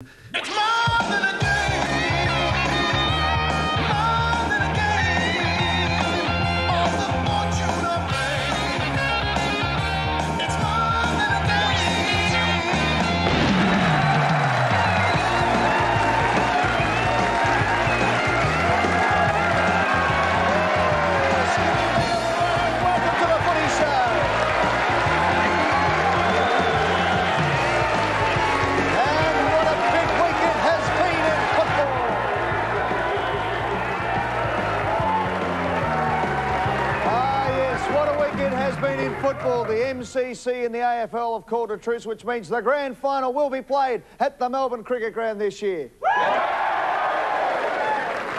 It's more than a game. More than a game. Of the fortune of fame. It's more than a Welcome to the Footy Show. And what a big week it has been in football. Ah, yes, what a week it has been in football. The MCC and the AFL have called a truce, which means the grand final will be played at the Melbourne Cricket Ground this year.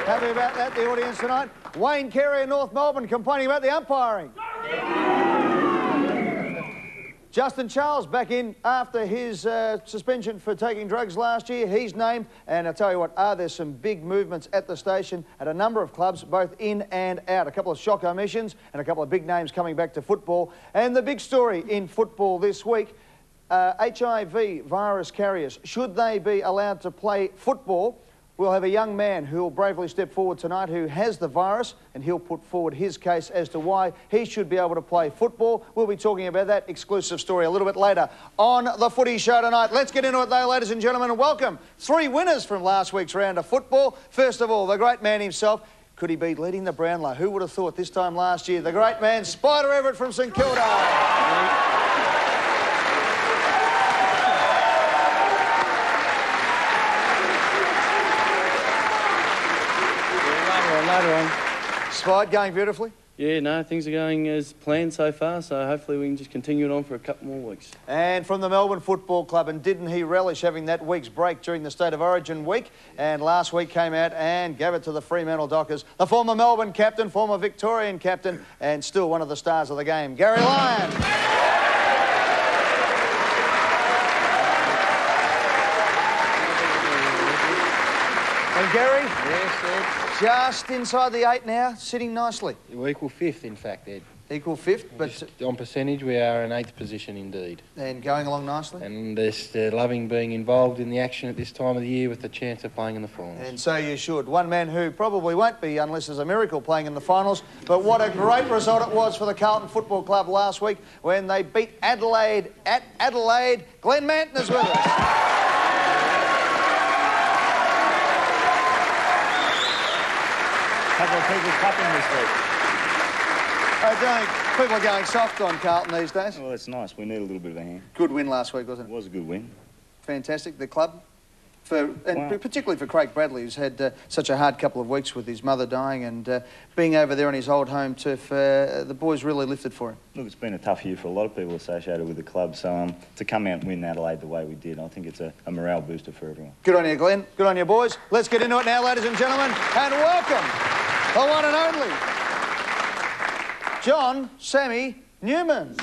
Happy about that, the audience tonight. Wayne Carey in North Melbourne complaining about the umpiring. Justin Charles back in after his suspension for taking drugs last year. He's named, and I'll tell you what, there's some big movements at the station at a number of clubs, both in and out. A couple of shock omissions and a couple of big names coming back to football. And the big story in football this week, HIV virus carriers, should they be allowed to play football? We'll have a young man who will bravely step forward tonight who has the virus, and he'll put forward his case as to why he should be able to play football. We'll be talking about that exclusive story a little bit later on the Footy Show tonight. Let's get into it though, ladies and gentlemen, and welcome 3 winners from last week's round of football. First of all, the great man himself. Could he be leading the Brownlow? Who would have thought this time last year? The great man, Spider Everett from St Kilda. Later on. Spide, going beautifully? Yeah, no, things are going as planned so far, so hopefully we can just continue it on for a couple more weeks. And from the Melbourne Football Club, and didn't he relish having that week's break during the State of Origin week? And last week came out and gave it to the Fremantle Dockers. The former Melbourne captain, former Victorian captain, and still one of the stars of the game, Gary Lyon. And Gary? Yes, Ed. Just inside the 8 now, sitting nicely. We're equal 5th, in fact, Ed. Equal 5th, but... Just on percentage, we are in 8th position indeed. And going along nicely? And just loving being involved in the action at this time of the year with the chance of playing in the finals. And so you should. One man who probably won't be, unless there's a miracle, playing in the finals. But what a great result it was for the Carlton Football Club last week when they beat Adelaide at Adelaide. Glenn Manton is with us. Couple of people clapping this week. People are going soft on Carlton these days. Well, it's nice. We need a little bit of a hand. Good win last week, wasn't It it? was a good win. Fantastic. The club, Wow. particularly for Craig Bradley, who's had such a hard couple of weeks with his mother dying, and being over there on his old home turf, the boys really lifted for him. Look, it's been a tough year for a lot of people associated with the club, so to come out and win Adelaide the way we did, I think it's a morale booster for everyone. Good on you, Glenn. Good on you, boys. Let's get into it now, ladies and gentlemen, and welcome the one and only John Sammy Newman.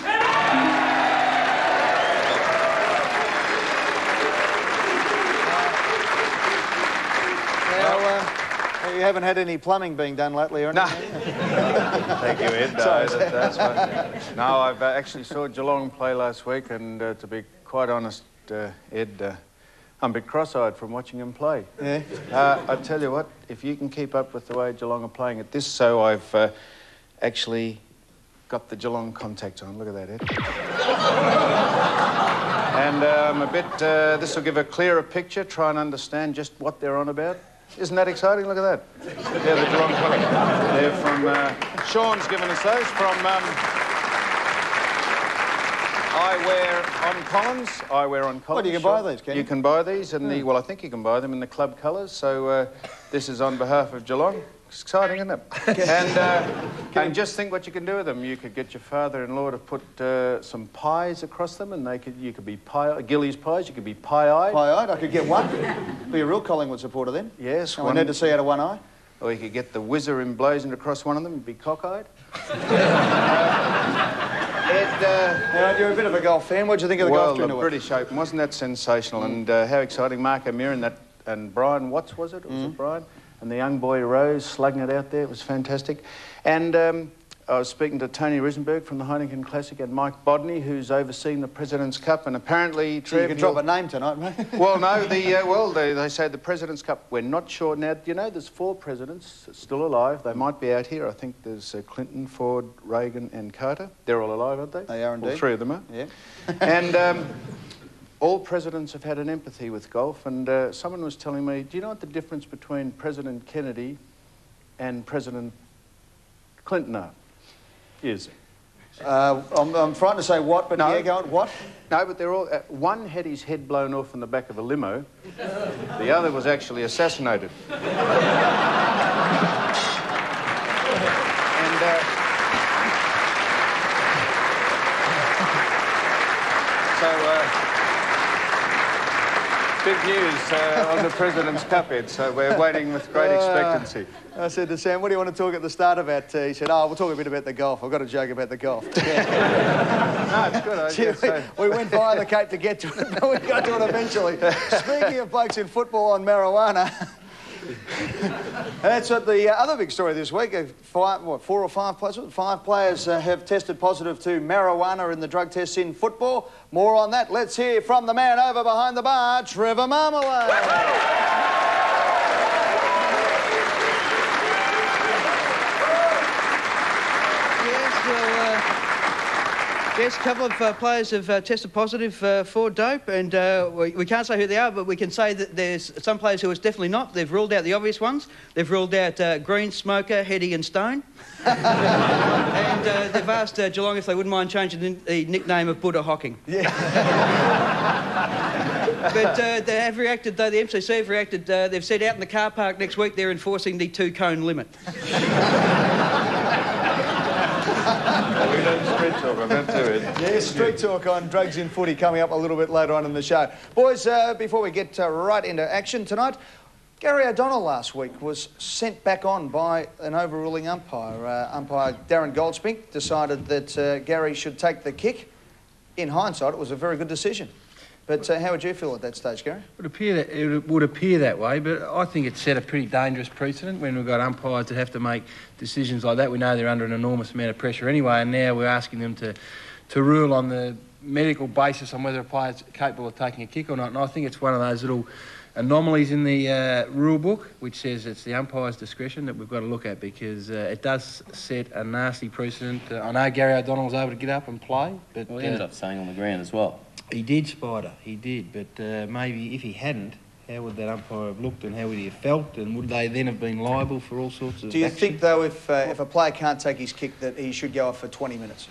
You haven't had any plumbing being done lately, or anything? No. Thank you, Ed. That's fine. No, I've actually saw Geelong play last week, and to be quite honest, Ed, I'm a bit cross-eyed from watching him play. Yeah? I tell you what, if you can keep up with the way Geelong are playing at this, so I've actually got the Geelong contacts on. Look at that, Ed. And I'm a bit... this will give a clearer picture, try and understand just what they're on about. Isn't that exciting? Look at that. They're the Geelong colours. They're from... Sean's given us those from... I wear on Collins. Well, you can buy these, can you? You can buy these, and well, I think you can buy them in the club colours. So this is on behalf of Geelong. It's exciting, isn't it? And just think what you can do with them. You could get your father-in-law to put some pies across them, and you could be Gillies pies. You could be pie-eyed. Pie-eyed. I could get one. Be a real Collingwood supporter then. Yes. I need to see out of one eye. Or you could get the whizzer emblazoned across one of them and be cock-eyed. Now, you're a bit of a golf fan. What do you think of the golf Well, tournament? the British Open, wasn't that sensational? And how exciting. Mark O'Meara and Brian Watts, was it? Was it Brian? And the young boy Rose slugging it out there. It was fantastic. And I was speaking to Tony Risenberg from the Heineken Classic and Mike Bodney, who's overseeing the President's Cup, and apparently... So you can drop a name tonight, mate. Well, no, they say the President's Cup, we're not sure. Now, you know, there's 4 presidents still alive. They might be out here. I think there's Clinton, Ford, Reagan and Carter. They're all alive, aren't they? They are indeed. All 3 of them are. Yeah. And all presidents have had an empathy with golf, and someone was telling me, do you know what the difference between President Kennedy and President Clinton is? I'm frightened to say what, but no. yeah, go on. What? No, but they're all... one had his head blown off in the back of a limo. The other was actually assassinated. And, big news on the President's Cup, Ed, so we're waiting with great expectancy. I said to Sam, what do you want to talk at the start about? He said, oh, we'll talk a bit about the golf. I've got a joke about the golf. No, it's good. We went via the Cape to get to it, but we got to it eventually. Speaking of blokes in football on marijuana, that's what the other big story this week. 4 or 5 players? 5 players have tested positive to marijuana in the drug tests in football. More on that. Let's hear from the man over behind the bar, Trevor Marmalade. Yes, a couple of players have tested positive for dope, and we can't say who they are, but we can say that there's some players who it's definitely not. They've ruled out the obvious ones. They've ruled out Green, Smoker, Heady and Stone. And they've asked Geelong if they wouldn't mind changing the nickname of Buddha Hocking. Yeah. But they have reacted, though, the MCC have reacted. They've said out in the car park next week they're enforcing the 2-cone limit. We don't street talk on that too, Ed. Yeah, street talk on drugs in footy coming up a little bit later on in the show. Boys, before we get right into action tonight, Gary O'Donnell last week was sent back on by an overruling umpire. Umpire Darren Goldspink decided that Gary should take the kick. In hindsight, it was a very good decision. But how would you feel at that stage, Gary? It would appear that way, but I think it set a pretty dangerous precedent when we've got umpires that have to make decisions like that. We know they're under an enormous amount of pressure anyway, and now we're asking them to rule on the medical basis on whether a player's capable of taking a kick or not. And I think it's one of those little anomalies in the rule book, which says it's the umpire's discretion that we've got to look at, because it does set a nasty precedent. I know Gary O'Donnell was able to get up and play, but... Well, he ended up staying on the ground as well. He did, Spider, he did, but maybe if he hadn't, how would that umpire have looked and how would he have felt, and would they then have been liable for all sorts of Do you action? think, though, if a player can't take his kick, that he should go off for 20 minutes?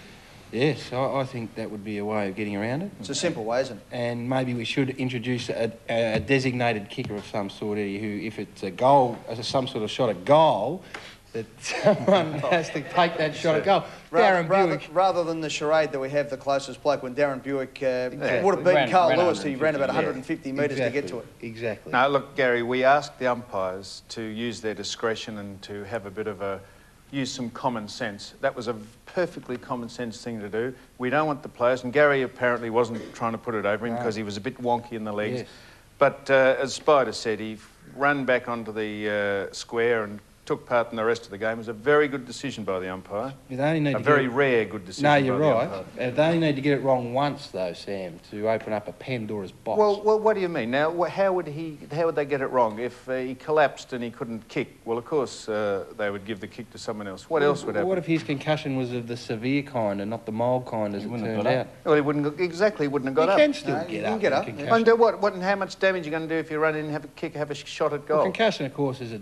Yes, I think that would be a way of getting around it. It's a simple way, isn't it? And maybe we should introduce a designated kicker of some sort, Eddie, who, if it's a goal, some sort of shot at goal, that someone has to take that shot at goal. Rather than the charade that we have the closest bloke, when Darren Buick would have beaten Carl Lewis, he ran about 150 metres to get to it. Exactly. Now, look, Gary, we asked the umpires to use their discretion and to have a bit of use some common sense. That was a perfectly common sense thing to do. We don't want the players, and Gary apparently wasn't trying to put it over him because he was a bit wonky in the legs. Yes. But as Spider said, he ran back onto the square and took part in the rest of the game. It was a very good decision by the umpire. A very rare good decision. No, you're right. They only need to get it wrong once, though, Sam, to open up a Pandora's box. Well, what do you mean? Now, how would they get it wrong? If he collapsed and he couldn't kick, well, of course, they would give the kick to someone else. What else would happen? What if his concussion was of the severe kind and not the mild kind, as it turned out? Well, he wouldn't have got up. He can still get up. Get up. And what? And how much damage are you going to do if you run in and have a shot at goal? Well, concussion, of course, is a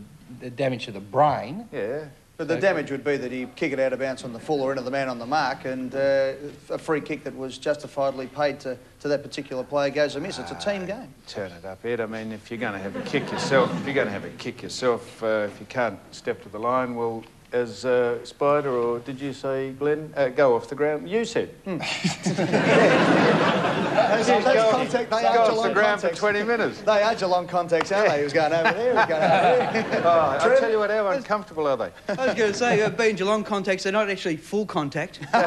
damage to the brain. Yeah. But the damage would be that he kick it out of bounds on the full or into the man on the mark, and a free kick that was justifiably paid to that particular player goes amiss. It's a team game. Turn it up, Ed. I mean, if you're going to have a kick yourself, if you can't step to the line, well, as Spider, or did you say, Glenn, go off the ground? You said. That's contact. They are Go off Geelong the ground for contacts. 20 minutes. They are Geelong contacts, aren't they? He was going over there, he was going over there. I'll tell you what, how uncomfortable are they? I was going to say, being Geelong contacts, they're not actually full contact. but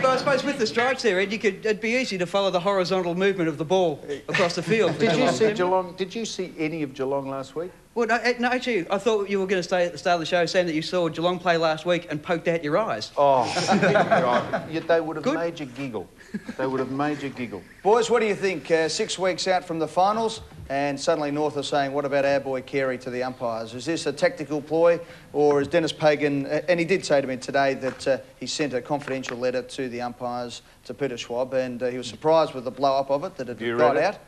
I suppose with the strikes there, Ed, it'd be easy to follow the horizontal movement of the ball across the field. Did you see Geelong? Did you see any of Geelong last week? Well, no, actually, I thought you were going to say at the start of the show saying that you saw Geelong play last week and poked out your eyes. Oh, right. They would have made you giggle. They would have made you giggle. Boys, what do you think? 6 weeks out from the finals, and suddenly North are saying, what about our boy Carey to the umpires? Is this a tactical ploy, or is Dennis Pagan... and he did say to me today that he sent a confidential letter to the umpires, to Peter Schwab, and he was surprised with the blow-up of it, that it had got out.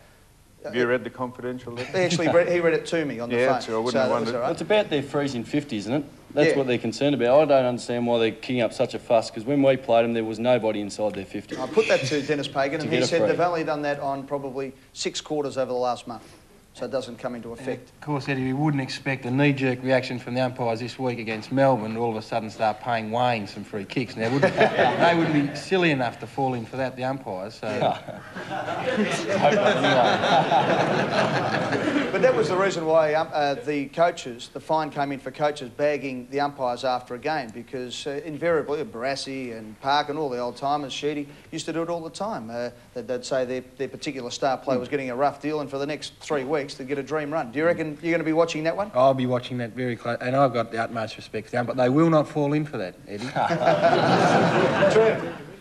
Have you read the confidential letter? Actually, he read it to me on the phone. Yeah, I wouldn't have wondered. It's about their freezing 50s, isn't it? That's what they're concerned about. I don't understand why they're kicking up such a fuss, because when we played them, there was nobody inside their 50. I put that to Dennis Pagan, and he said they've only done that on probably 6 quarters over the last month. So it doesn't come into effect. Of course, Eddie, we wouldn't expect a knee-jerk reaction from the umpires this week against Melbourne to all of a sudden start paying Wayne some free kicks. Now, they would be silly enough to fall in for that, the umpires. So. But that was the reason why the coaches, the fine came in for coaches bagging the umpires after a game, because invariably Barassi and Park and all the old-timers, Sheedy, used to do it all the time. They'd say their particular star player was getting a rough deal, and for the next 3 weeks to get a dream run. Do you reckon you're going to be watching that one? I'll be watching that very close, and I've got the utmost respect for them, but they will not fall in for that, Eddie.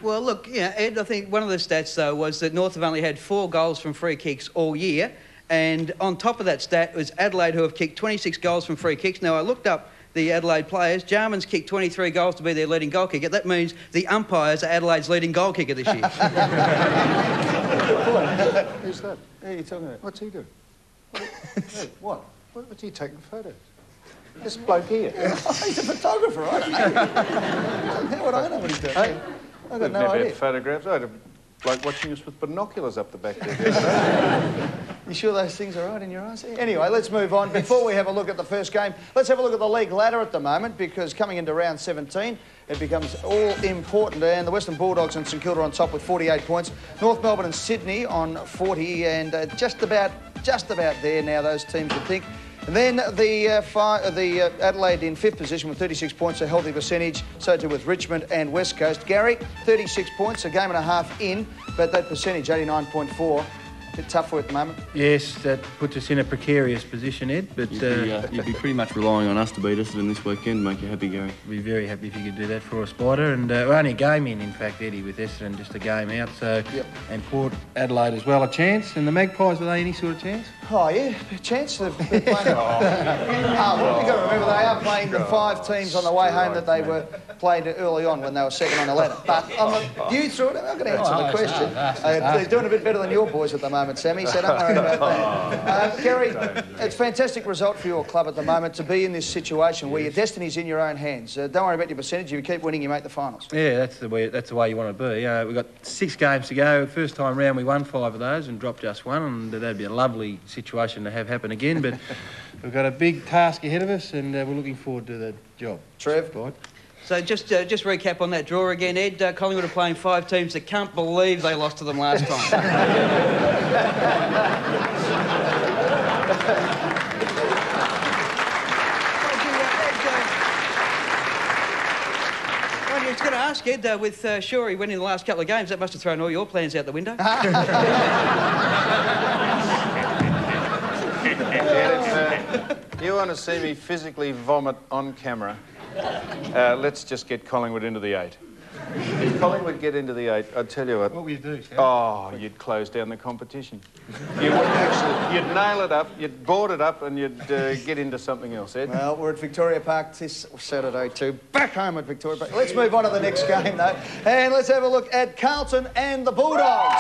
Well, look, Ed, I think one of the stats, though, was that North have only had 4 goals from free kicks all year, and on top of that stat was Adelaide, who have kicked 26 goals from free kicks. Now, I looked up the Adelaide players. Jarman's kicked 23 goals to be their leading goal kicker. That means the umpires are Adelaide's leading goal kicker this year. Who's that? Who are you talking about? What's he doing? Hey, what? What's he taking photos? This bloke here. He's a photographer, I don't know. How would I know what he's doing? Hey, I've got no idea. Had photographs. I had a bloke watching us with binoculars up the back there. You sure those things are right in your eyes? Anyway, let's move on. Before we have a look at the first game, let's have a look at the league ladder at the moment, because coming into round 17, it becomes all important. And the Western Bulldogs and St Kilda on top with 48 points. North Melbourne and Sydney on 40, and just about there now, those teams would think. And then the Adelaide in 5th position with 36 points, a healthy percentage. So too with Richmond and West Coast. Gary, 36 points, a game and a half in, but that percentage, 89.4. A bit tough for you at the moment. Yes, that puts us in a precarious position, Ed, but... You'd be pretty much relying on us to beat us in this weekend, make you happy, Gary. We'd be very happy if you could do that for us, Spider. And we're only a game in fact, Eddie, with Essendon, just a game out. So, and Port Adelaide as well, a chance. And the Magpies, are they any sort of chance? Oh, yeah, a chance. They're playing... well, you've got to remember, they are playing the 5 teams on the way home that they were played early on when they were second on the ladder. But you threw it. I'm going to answer the question. They're doing a bit better than your boys at the moment, Sammy, so don't worry about that. Gary, it's a fantastic result for your club at the moment to be in this situation where your destiny's in your own hands. Don't worry about your percentage. If you keep winning, you make the finals. Yeah, that's the way you want to be. We've got 6 games to go. First time round, we won 5 of those and dropped just 1, and that'd be a lovely situation to have happen again. But we've got a big task ahead of us, and we're looking forward to the job. Trev? So just recap on that draw again, Ed. Collingwood are playing 5 teams that can't believe they lost to them last time. I was going to ask Ed, with Shorey winning the last couple of games, that must have thrown all your plans out the window. You want to see me physically vomit on camera? Let's just get Collingwood into the 8. If Collingwood get into the 8, I'd tell you what. What would you do, Sam? Oh, you'd close down the competition. You would actually, you'd nail it up, you'd board it up, and you'd get into something else, Ed. Well, we're at Victoria Park this Saturday too. Back home at Victoria Park. Let's move on to the next game, though. And let's have a look at Carlton and the Bulldogs.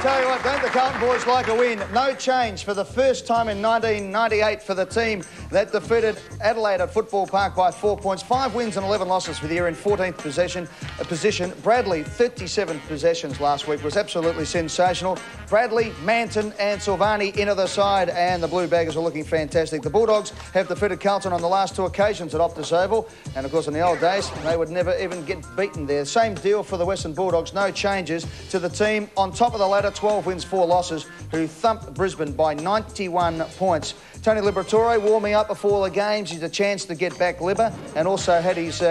Tell you what, right, don't the Carlton boys like a win? No change for the first time in 1998 for the team that defeated Adelaide at Football Park by 4 points. 5 wins and 11 losses for the year in 14th position. Bradley, 37 possessions last week, was absolutely sensational. Bradley, Manton and Silvani into the side, and the Blue Baggers are looking fantastic. The Bulldogs have defeated Carlton on the last 2 occasions at Optus Oval, and of course in the old days they would never even get beaten there. Same deal for the Western Bulldogs, no changes to the team on top of the ladder, 12 wins, 4 losses, who thumped Brisbane by 91 points. Tony Liberatore warming up before the games. He's a chance to get back Libba, and also had his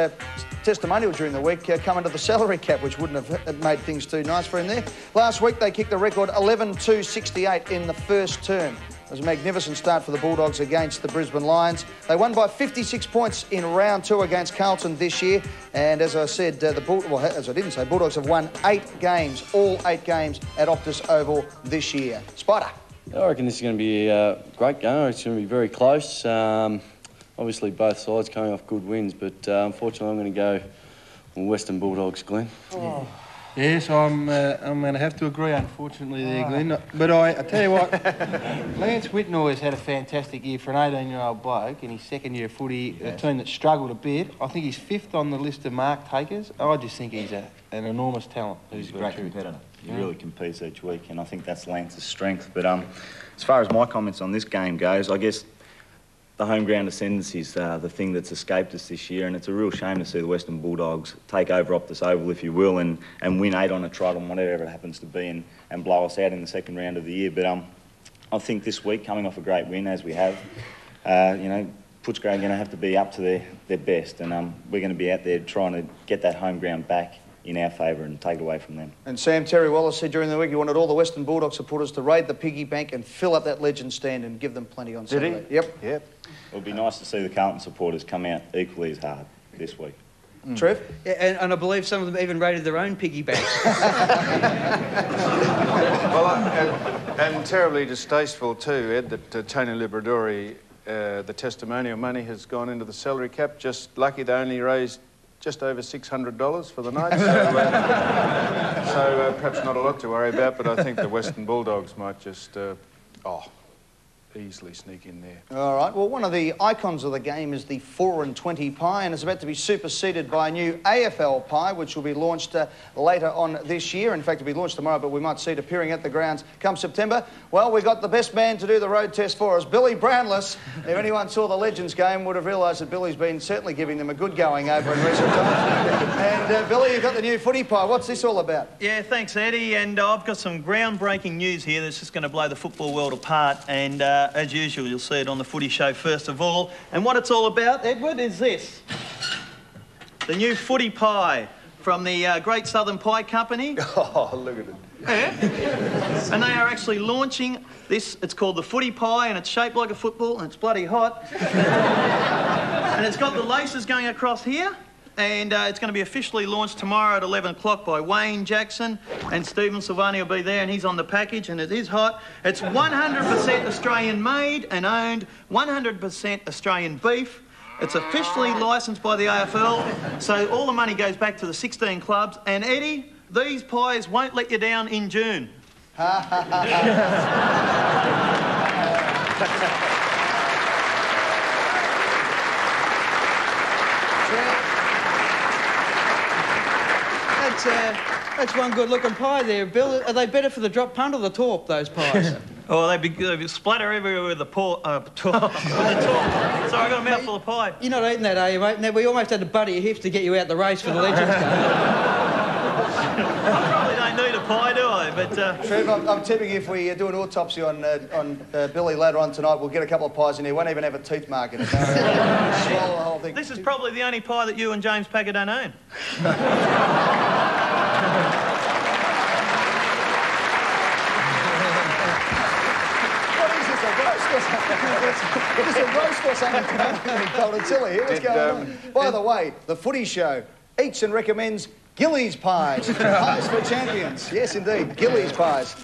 testimonial during the week come under the salary cap, which wouldn't have made things too nice for him there. Last week they kicked the record 11-2-68 in the first term. It was a magnificent start for the Bulldogs against the Brisbane Lions. They won by 56 points in round 2 against Carlton this year. And as I said, Bulldogs have won 8 games, all 8 games at Optus Oval this year. Spider. I reckon this is going to be a great game. It's going to be very close. Obviously, both sides coming off good wins, but unfortunately, I'm going to go on Western Bulldogs, Glenn. Oh. Yes, I'm going to have to agree, unfortunately, there, Glenn. But I tell you what, Lance Whitnoy has had a fantastic year for an 18-year-old bloke in his second year of footy, a team that struggled a bit. I think he's 5th on the list of mark takers. I just think he's an enormous talent. He's a great competitor. He really competes each week, and I think that's Lance's strength. But as far as my comments on this game goes, I guess the home ground ascendancy is the thing that's escaped us this year, and it's a real shame to see the Western Bulldogs take over Optus Oval, if you will, and win 8 on a trot on whatever it happens to be, and blow us out in the second round of the year. But I think this week, coming off a great win, as we have, Footscray are going to have to be up to their best, and we're going to be out there trying to get that home ground back in our favour and take it away from them. And Sam, Terry Wallace said during the week he wanted all the Western Bulldog supporters to raid the piggy bank and fill up that legend stand and give them plenty on Saturday. Did he? Yep. It would be nice to see the Carlton supporters come out equally as hard this week. Trev? Yeah, and I believe some of them even raided their own piggy banks. Well, and terribly distasteful too, Ed, that Tony Liberatore, the testimonial money has gone into the salary cap. Just lucky they only raised just over $600 for the night, so perhaps not a lot to worry about, but I think the Western Bulldogs might just, easily sneak in there. All right, well, one of the icons of the game is the 4-20 pie, and it's about to be superseded by a new AFL pie, which will be launched later on this year. In fact, it'll be launched tomorrow, but we might see it appearing at the grounds come September. Well, we got the best man to do the road test for us, Billy Brownless. If anyone saw the Legends game, would have realised that Billy's been certainly giving them a good going over in recent times. And Billy, you've got the new footy pie. What's this all about? Yeah, thanks, Eddie. And I've got some groundbreaking news here that's just going to blow the football world apart. And as usual, you'll see it on the Footy Show first of all. And what it's all about, Edward, is this. The new footy pie from the Great Southern Pie Company. Oh, look at it. Yeah. And they are actually launching this. It's called the footy pie, and it's shaped like a football, and it's bloody hot. And it's got the laces going across here. And it's going to be officially launched tomorrow at 11 o'clock by Wayne Jackson, and Stephen Silvani will be there, and he's on the package, and it is hot. It's 100% Australian made and owned, 100% Australian beef. It's officially licensed by the AFL, so all the money goes back to the 16 clubs. And Eddie, these pies won't let you down in June. That's one good-looking pie there, Bill. Are they better for the drop punt or the torp, those pies? Oh, they'd be splatter everywhere with the torp. Sorry, I got a mouthful of pie. You're not eating that, are you, mate? Now, we almost had to butt your hips to get you out the race for the Legends game. I probably don't need a pie, do I? But Trev, I'm tipping if we do an autopsy on Billy later on tonight, we'll get a couple of pies in here. Won't even have a tooth mark in it. Swallow the whole thing. This is probably the only pie that you and James Packer don't own. Just a roast or something. Colton here. What's going on? By the way, the Footy Show eats and recommends Gillies pies. Pies for champions. Yes, indeed. Gillies pies.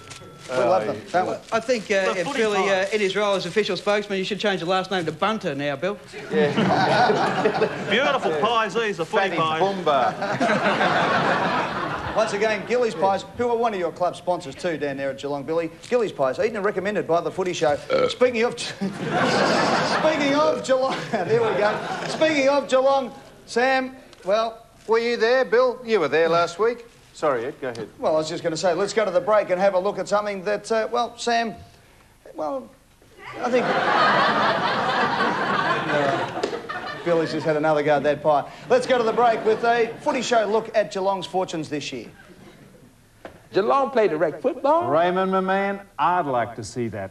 We love them, don't we? I think if Billy, in his role as official spokesman, you should change the last name to Bunter now, Bill. Yeah. Beautiful pies, these, the footy pies. Boomba. Once again, Gillies Pies, who are one of your club sponsors too down there at Geelong, Billy. Gillies Pies, eaten and recommended by the Footy Show. Speaking of... Speaking of Geelong... There we go. Speaking of Geelong, Sam, well... Were you there, Bill? You were there last week. Sorry, Ed, go ahead. Well, I was just going to say, let's go to the break and have a look at something that, well, Sam... Well, I think... Billy's just had another go at that pie. Let's go to the break with a Footy Show look at Geelong's fortunes this year. Geelong played direct football. Raymond, my man, I'd like to see that.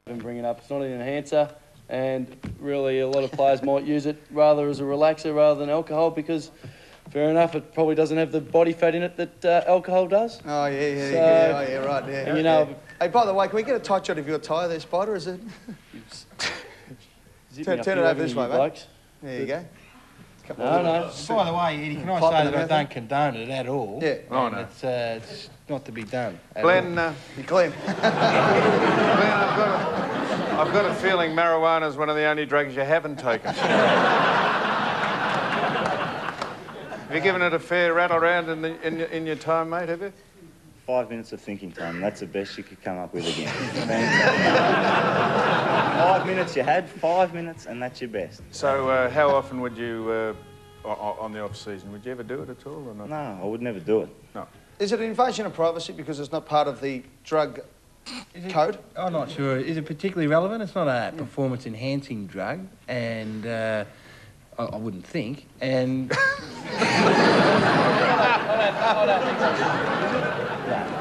Been bringing up, it's not an enhancer, and really a lot of players might use it rather as a relaxer rather than alcohol because, fair enough, it probably doesn't have the body fat in it that alcohol does. Oh, yeah, So- oh, yeah, right, yeah. And you know... Yeah. Hey, by the way, can we get a tight shot of your tie there, Spider, is it? Zip Turn me up it here, over this way, you mate. blokes. There you go. No. By the way, Eddie, can I Pop say in that I and don't condone it at all? Yeah. Oh, And no. it's not to be done. at Glenn, all. You're clean. Glenn, I've got a feeling marijuana is one of the only drugs you haven't taken. Have you given it a fair rattle around in your time, mate, have you? 5 minutes of thinking time, that's the best you could come up with again. 5 minutes you had, 5 minutes, and that's your best. So how often would you, on the off-season, would you ever do it at all or not? No, I would never do it. No. Is it an invasion of privacy because it's not part of the drug code? I'm not sure. Is it particularly relevant? It's not a performance-enhancing drug, and I wouldn't think. And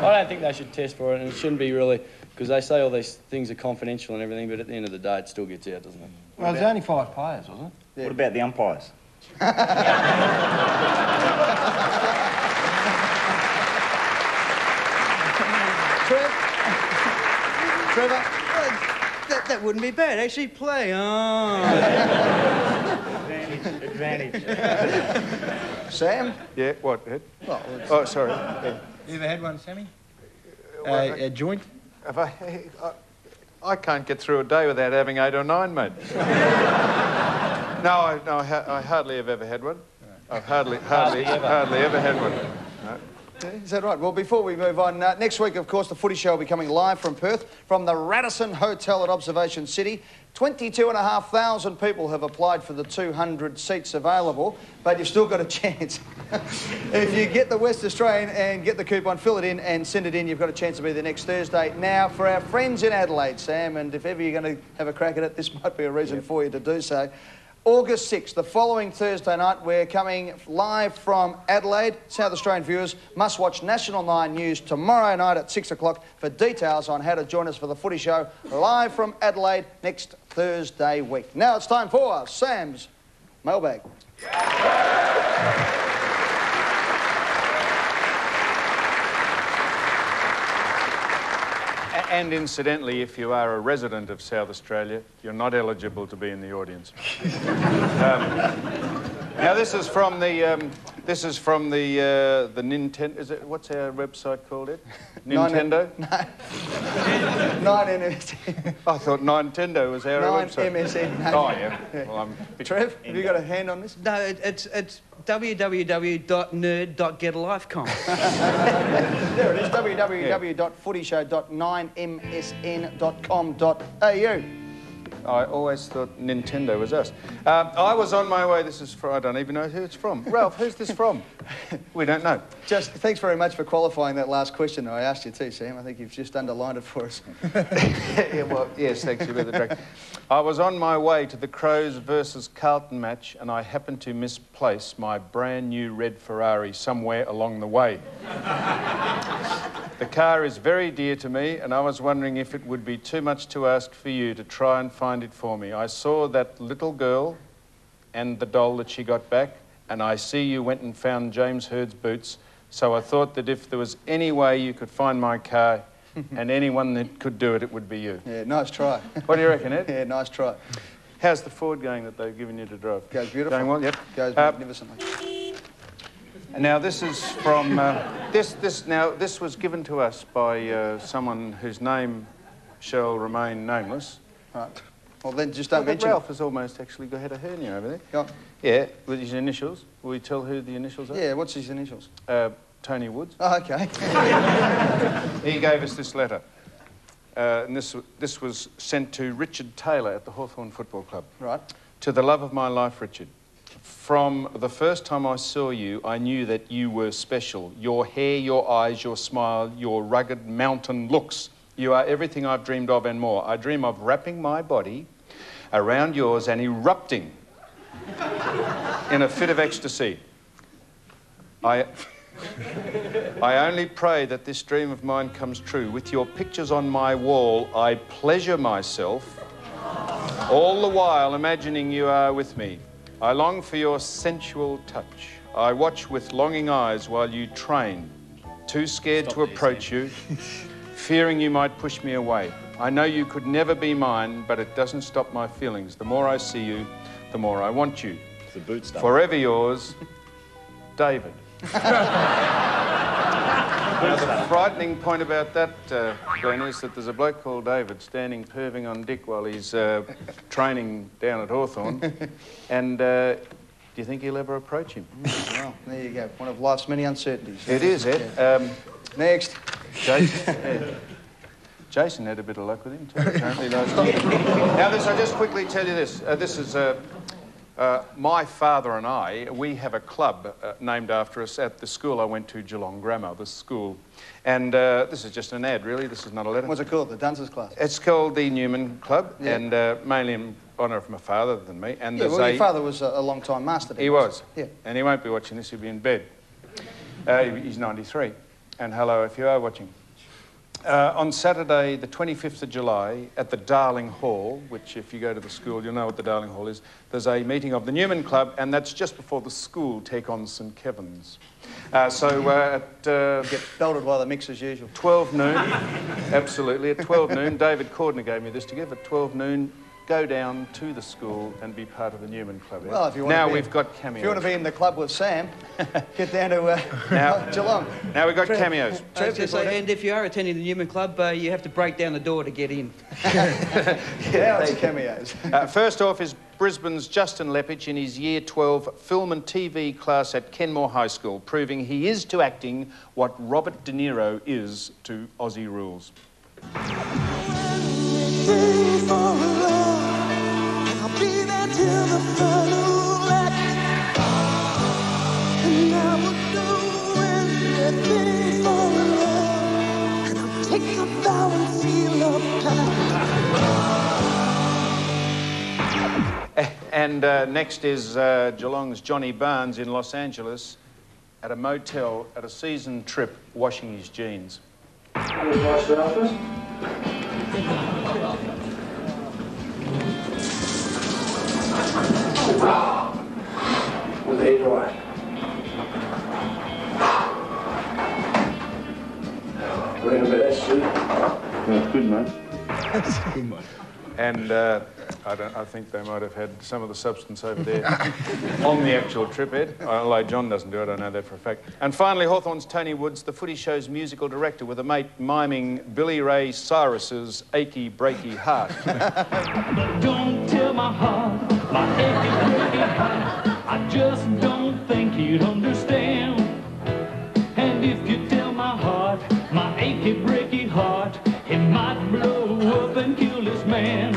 I don't think they should test for it, and it shouldn't be really, because they say all these things are confidential and everything, but at the end of the day, it still gets out, doesn't it? well, there's only 5 players, wasn't it? Yeah. What about the umpires? Trevor? That wouldn't be bad. Actually play. Oh. Advantage. Sam? Yeah, what, Ed? Well, Oh, sorry. Yeah. You ever had one, Sammy? Well, A joint? Have I can't get through a day without having 8 or 9, mate. No, I hardly have ever had one. I've hardly ever had one. No. Is that right? Well, before we move on, next week, of course, the Footy Show will be coming live from Perth, from the Radisson Hotel at Observation City. 22,500 people have applied for the 200 seats available, but you've still got a chance. If you get the West Australian and get the coupon, fill it in and send it in, you've got a chance to be there next Thursday. Now, for our friends in Adelaide, Sam, and if ever you're going to have a crack at it, this might be a reason for you to do so. August 6th, the following Thursday night, we're coming live from Adelaide. South Australian viewers must watch National 9 News tomorrow night at 6 o'clock for details on how to join us for the Footy Show live from Adelaide next Thursday week. Now it's time for Sam's Mailbag. And incidentally, if you are a resident of South Australia, you're not eligible to be in the audience. Now this is from the Nintendo. Is it, what's our website called, Ed? Nintendo. 9MSN. I thought Nintendo was our website. 9MSN. Oh yeah. Well, I'm. Trev, have you got a hand on this? No, it's www.nerd.getalifecom. There it is, www.footyShow.9msn.com.au. I always thought Nintendo was us. I was on my way. This is from, I don't even know who it's from. Ralph, who's this from? We don't know. Just thanks very much for qualifying that last question I asked you too, Sam. I think you've just underlined it for us. Yeah, well, yes, thanks you for the drag. I was on my way to the Crows versus Carlton match and I happened to misplace my brand new red Ferrari somewhere along the way. The car is very dear to me and I was wondering if it would be too much to ask for you to try and find it for me. I saw that little girl and the doll that she got back and I see you went and found James Hird's boots, so I thought that if there was any way you could find my car and anyone that could do it, it would be you. Yeah, nice try. What do you reckon, Ed? Yeah, nice try. How's the Ford going that they've given you to drive? Goes beautiful. Going well, yep. Goes magnificently. Now this is from, this was given to us by someone whose name shall remain nameless. Right. Well, then just don't mention Ralph has almost actually had a hernia over there. Go on. Yeah, with his initials. Will we tell who the initials are? Yeah, what's his initials? Tony Woods. Oh, OK. He gave us this letter. And this was sent to Richard Taylor at the Hawthorn Football Club. Right. To the love of my life, Richard. From the first time I saw you, I knew that you were special. Your hair, your eyes, your smile, your rugged mountain looks. You are everything I've dreamed of and more. I dream of wrapping my body around yours and erupting in a fit of ecstasy. I only pray that this dream of mine comes true. With your pictures on my wall, I pleasure myself, all the while imagining you are with me. I long for your sensual touch. I watch with longing eyes while you train, too scared to approach you, fearing you might push me away. I know you could never be mine, but it doesn't stop my feelings. The more I see you, the more I want you. It's the boot stuff. Forever yours, David. Now, the frightening point about that, Glenn, is that there's a bloke called David standing perving on Dick while he's training down at Hawthorn. And do you think he'll ever approach him? Well, there you go. One of life's many uncertainties. It is, Ed. Yeah. Next. Jason. Jason had a bit of luck with him too, apparently last year. Now, I just quickly tell you this. This is... my father and I, we have a club named after us at the school I went to, Geelong Grammar, the school. And this is just an ad, really. This is not a letter. What's it called? The Dunces Class? It's called the Newman Club, yeah. And mainly in honour of my father than me. And yeah, well, your father was a long-time master. He was. Yeah. And he won't be watching this, he'll be in bed. He's 93. And hello, if you are watching. On Saturday, the 25th of July, at the Darling Hall, which if you go to the school, you'll know what the Darling Hall is, there's a meeting of the Newman Club, and that's just before the school take on St Kevin's. Get belted by the mix as usual. 12 noon, absolutely, at 12 noon, David Cordner gave me this to give, at 12 noon, go down to the school and be part of the Newman Club. Well, if you want now to be, we've got cameos. If you want to be in the club with Sam, get down to Geelong. Now we've got cameos. And if you are attending the Newman Club, you have to break down the door to get in. Now it's cameos. First off is Brisbane's Justin Lepich in his Year 12 Film and TV class at Kenmore High School, proving he is to acting what Robert De Niro is to Aussie rules. And next is Geelong's Johnny Barnes in Los Angeles at a motel at a season trip washing his jeans. With a dry. Bring a bit of soup. That's good, mate. That's good, mate. And I think they might have had some of the substance over there on the actual trip, Ed. Although John doesn't do it, I know that for a fact. And finally, Hawthorn's Tony Woods, the Footy Show's musical director, with a mate miming Billy Ray Cyrus's Achy Breaky Heart. Don't tell my heart, my achy breaky heart, I just don't think you'd understand. And if you tell my heart, my achy breaky heart, it might blow up and kill this man.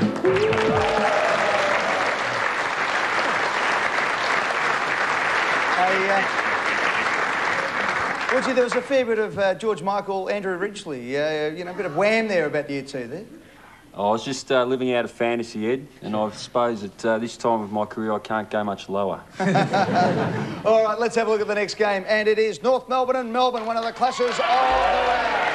Woodsy, there was a fair bit of George Michael, Andrew Ridgeley, you know, a bit of wham there about Year 2 there. I was just living out of fantasy, Ed, and I suppose at this time of my career I can't go much lower. All right, let's have a look at the next game, and it is North Melbourne and Melbourne, one of the clashes of the round.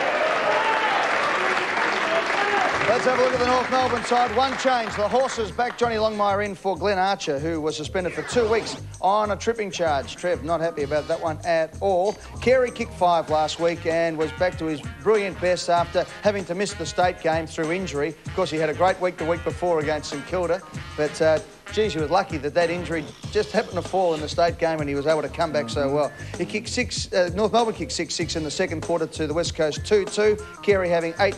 Let's have a look at the North Melbourne side. One change. The Horses back Johnny Longmire in for Glenn Archer, who was suspended for 2 weeks on a tripping charge. Trev, not happy about that one at all. Carey kicked 5 last week and was back to his brilliant best after having to miss the state game through injury. Of course, he had a great week the week before against St Kilda, but geez, he was lucky that that injury just happened to fall in the state game and he was able to come back so well. He kicked North Melbourne kicked 6-6 in the second quarter to the West Coast 2-2. Carey having 8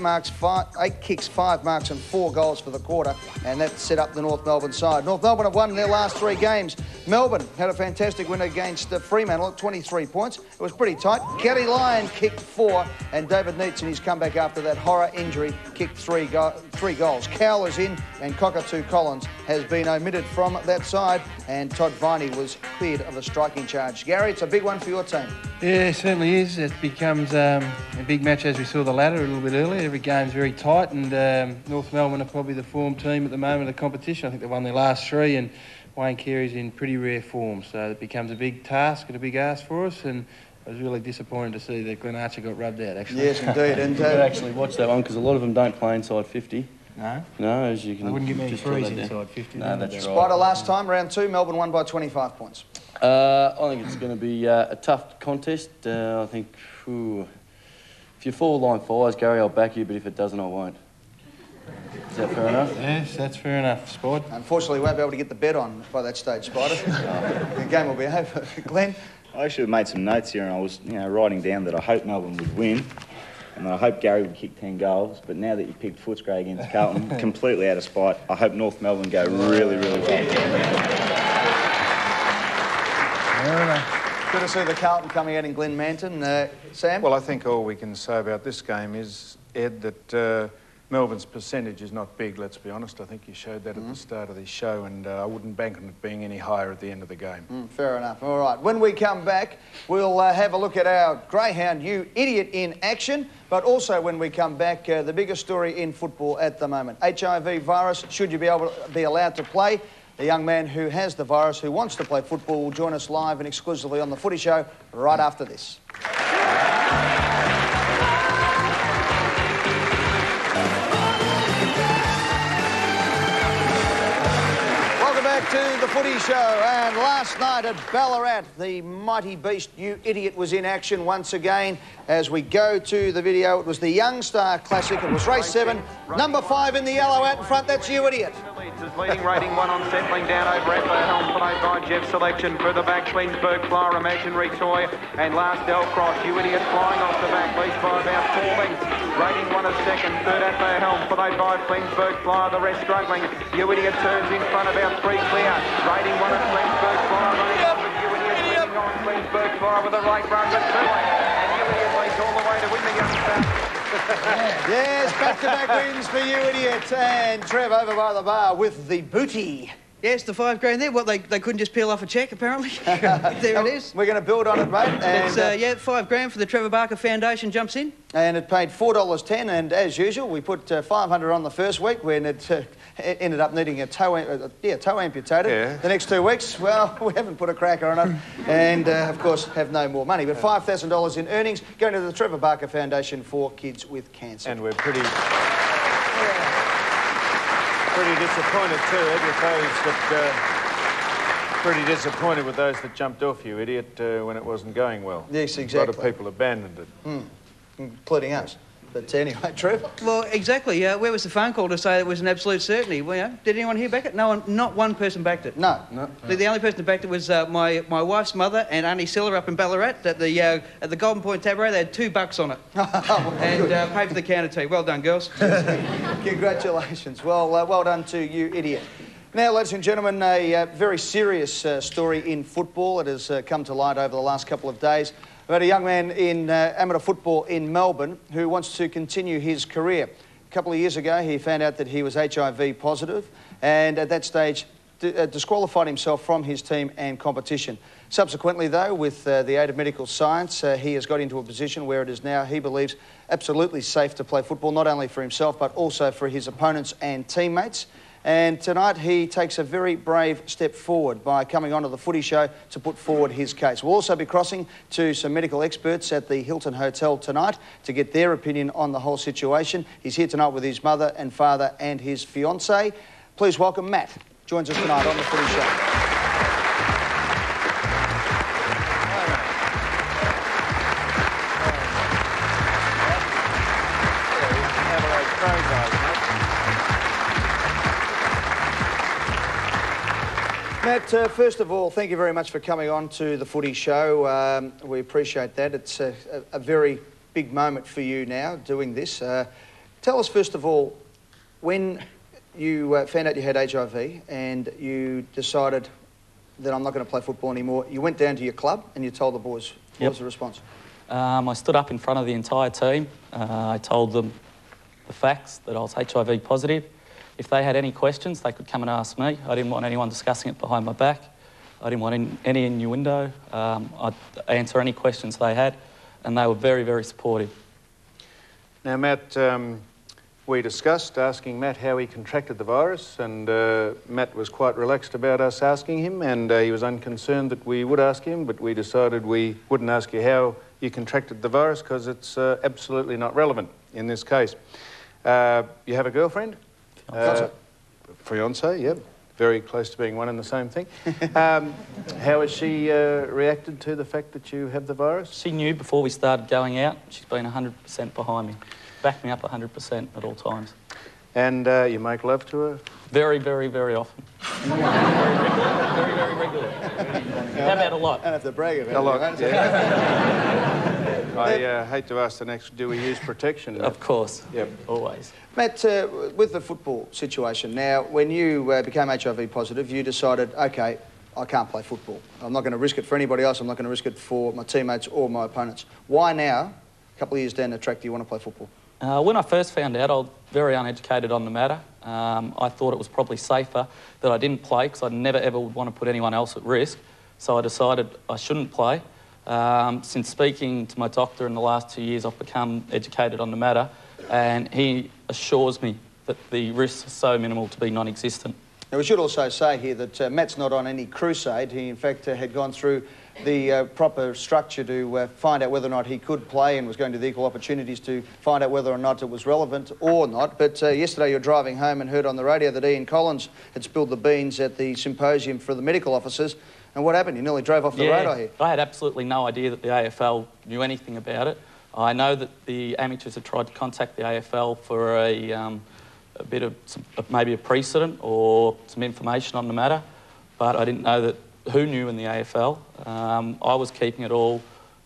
kicks, 5 marks and 4 goals for the quarter, and that set up the North Melbourne side. North Melbourne have won their last 3 games. Melbourne had a fantastic win against Fremantle at 23 points. It was pretty tight. Kelly Lyon kicked 4, and David Neitz in his comeback after that horror injury kicked 3 goals. Cowell is in, and Cockatoo Collins has been omitted from that side, and Todd Viney was cleared of a striking charge. Gary, it's a big one for your team. Yeah, it certainly is. It becomes a big match as we saw the ladder a little bit earlier. Every game's very tight, and North Melbourne are probably the form team at the moment of the competition. I think they've won their last 3, and Wayne Carey's in pretty rare form, so it becomes a big task and a big ask for us, and I was really disappointed to see that Glenn Archer got rubbed out, actually. Yes, indeed. And you could actually watch that one because a lot of them don't play inside 50. No? No, as you can... I wouldn't give me any just threes tell that inside 50. No, that's right. Spider last time, round 2, Melbourne won by 25 points. I think it's going to be a tough contest. I think, if you fall line fires, Gary, I'll back you, but if it doesn't, I won't. Is that fair enough? Yes, that's fair enough, Spud. Unfortunately, we won't be able to get the bet on by that stage, Spider. The game will be over. Glenn? I actually made some notes here, and I was, writing down that I hope Melbourne would win, and I hope Gary would kick 10 goals. But now that you picked Footscray against Carlton, completely out of spite, I hope North Melbourne go really, really well. Good to see the Carlton coming out in Glen Manton. Sam? Well, I think all we can say about this game is, Ed, that Melbourne's percentage is not big, let's be honest. I think you showed that at the start of the show, and I wouldn't bank on it being any higher at the end of the game. Fair enough. All right. When we come back, we'll have a look at our Greyhound You Idiot in action, but also when we come back, the biggest story in football at the moment. HIV virus, should you be allowed to play? The young man who has the virus, who wants to play football, will join us live and exclusively on The Footy Show right after this. Welcome back to The Footy Show, and last night at Ballarat, the mighty beast You Idiot was in action once again. As we go to the video, it was the Young Star Classic. It was race 7, number 5 in the yellow out in front. That's You Idiot. Leading rating 1 on settling down over at the helm, followed by Jeff Selection. Further back, Flensburg Flyer, Imaginary Toy, and last Delcross. You Idiot flying off the back, leads by about 4 lengths. Rating 1 a second, third at the helm, followed by Flensburg Flyer, the rest struggling. You Idiot turns in front, about 3 clear. Rating 1 at Flensburg Flyer, running off with You Idiot leading on Flensburg Flyer with a right run, but 2 lengths. And You Idiot leads all the way to win the Young Star. Yes, back-to-back wins for You Idiot. And Trev over by the bar with the booty. Yes, the $5,000 there. What, they couldn't just peel off a cheque, apparently? There it is. We're going to build on it, mate. And, it's, yeah, $5,000 for the Trevor Barker Foundation jumps in. And it paid $4.10, and as usual, we put $500 on the first week when it ended up needing a toe amputated. Yeah. The next 2 weeks, well, we haven't put a cracker on it, and of course have no more money. But $5,000 in earnings going to the Trevor Barker Foundation for kids with cancer. And we're pretty disappointed too, Ed, with those that pretty disappointed with those that jumped off You Idiot when it wasn't going well. Yes, exactly. A lot of people abandoned it. Including us. But anyway, Trev? Well, exactly. Where was the phone call to say it was an absolute certainty? Well, did anyone here back it? No one, not one person backed it. No. The only person who backed it was my wife's mother and Auntie Silla up in Ballarat at the Golden Point Tabaret. They had $2 on it. And paid for the counter tea. Well done, girls. Congratulations. Well done to You Idiot. Now, ladies and gentlemen, a very serious story in football. It has come to light over the last couple of days. We've had a young man in amateur football in Melbourne who wants to continue his career. A couple of years ago, he found out that he was HIV positive, and at that stage disqualified himself from his team and competition. Subsequently, though, with the aid of medical science, he has got into a position where it is now, he believes, absolutely safe to play football, not only for himself, but also for his opponents and teammates. And tonight he takes a very brave step forward by coming onto the Footy Show to put forward his case. We'll also be crossing to some medical experts at the Hilton Hotel tonight to get their opinion on the whole situation. He's here tonight with his mother and father and his fiancée. Please welcome Matt. Joins us tonight on the Footy Show. Matt, first of all, thank you very much for coming on to the Footy Show. We appreciate that. It's a very big moment for you now, doing this. Tell us, first of all, when you found out you had HIV and you decided that I'm not going to play football anymore, you went down to your club and you told the boys. What was the response? I stood up in front of the entire team. I told them the facts, that I was HIV positive. If they had any questions, they could come and ask me. I didn't want anyone discussing it behind my back. I didn't want any innuendo. I'd answer any questions they had, and they were very, very supportive. Now, Matt, we discussed asking Matt how he contracted the virus, and Matt was quite relaxed about us asking him, and he was unconcerned that we would ask him, but we decided we wouldn't ask you how you contracted the virus because it's absolutely not relevant in this case. You have a girlfriend? Fiancé, yep. Very close to being one and the same thing. How has she reacted to the fact that you have the virus? She knew before we started going out. She's been 100% behind me. Backed me up 100% at all times. And you make love to her? Very, very, very often. Very, very regular. How about a lot? And if they brag about it. A lot, yeah. I hate to ask the next, do we use protection? Of course. Yep. Always. Matt, with the football situation now, when you became HIV positive, you decided, OK, I can't play football. I'm not going to risk it for anybody else. I'm not going to risk it for my teammates or my opponents. Why now, a couple of years down the track, do you want to play football? When I first found out, I was very uneducated on the matter. I thought it was probably safer that I didn't play because I never ever would want to put anyone else at risk. So I decided I shouldn't play. Since speaking to my doctor in the last 2 years, I've become educated on the matter, and he assures me that the risks are so minimal to be non-existent. Now, we should also say here that Matt's not on any crusade. He, in fact, had gone through the proper structure to find out whether or not he could play and was going to the equal opportunities to find out whether or not it was relevant or not. But yesterday you were driving home and heard on the radio that Ian Collins had spilled the beans at the symposium for the medical officers. And what happened? You nearly drove off the road, I hear. I had absolutely no idea that the AFL knew anything about it. I know that the amateurs had tried to contact the AFL for a bit of maybe a precedent or some information on the matter, but I didn't know that who knew in the AFL. I was keeping it all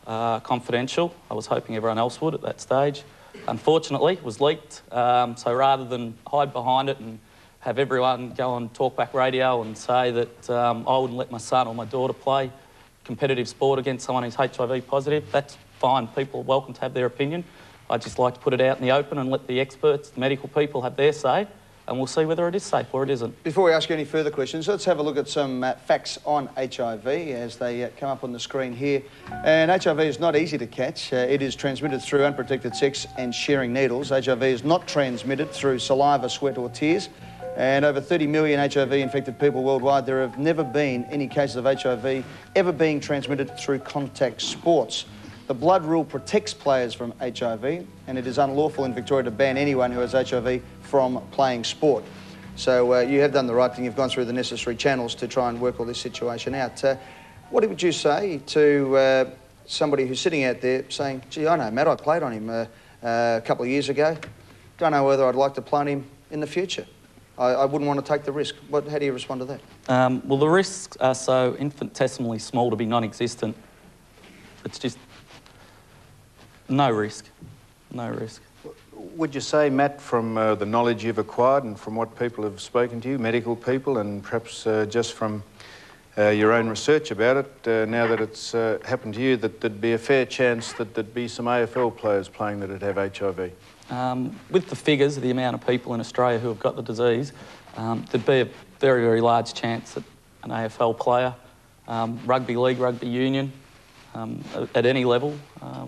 confidential. I was hoping everyone else would at that stage. Unfortunately, it was leaked, so rather than hide behind it and have everyone go on talkback radio and say that I wouldn't let my son or my daughter play competitive sport against someone who's HIV positive, that's fine. People are welcome to have their opinion. I'd just like to put it out in the open and let the experts, the medical people, have their say, and we'll see whether it is safe or it isn't. Before we ask you any further questions, let's have a look at some facts on HIV as they come up on the screen here. And HIV is not easy to catch. It is transmitted through unprotected sex and sharing needles. HIV is not transmitted through saliva, sweat or tears. And over 30 million HIV-infected people worldwide, there have never been any cases of HIV ever being transmitted through contact sports. The blood rule protects players from HIV, and it is unlawful in Victoria to ban anyone who has HIV from playing sport. So you have done the right thing. You've gone through the necessary channels to try and work all this situation out. What would you say to somebody who's sitting out there saying, gee, I know Matt, I played on him a couple of years ago. Don't know whether I'd like to play on him in the future. I wouldn't want to take the risk. How do you respond to that? Well, the risks are so infinitesimally small to be non-existent. It's just no risk. No risk. Would you say, Matt, from the knowledge you've acquired and from what people have spoken to you, medical people, and perhaps just from your own research about it, now that it's happened to you, that there'd be a fair chance that there'd be some AFL players playing that'd have HIV? With the figures of the amount of people in Australia who have got the disease, there'd be a very, very large chance that an AFL player, rugby league, rugby union, at any level,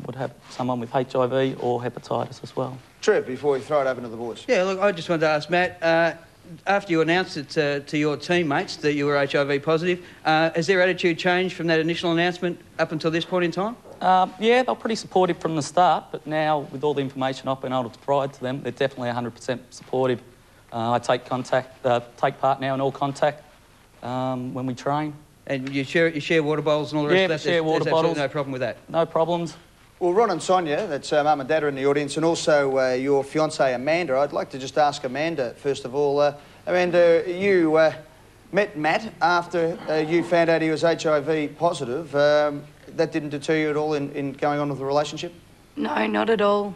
would have someone with HIV or hepatitis as well. Trev, before we throw it open to the boys. Yeah, look, I just wanted to ask Matt, after you announced it to your teammates that you were HIV positive, has their attitude changed from that initial announcement up until this point in time? Yeah, they were pretty supportive from the start, but now with all the information I've been able to provide to them, they're definitely 100% supportive. I take part now in all contact when we train. And you share water bottles and all the rest of that? Yeah, share water bottles. No problem with that? No problems. Well, Ron and Sonia, that's Mum and Dad are in the audience, and also your fiancée Amanda. I'd like to just ask Amanda, first of all. Amanda, you met Matt after you found out he was HIV positive. That didn't deter you at all in going on with the relationship? No, not at all.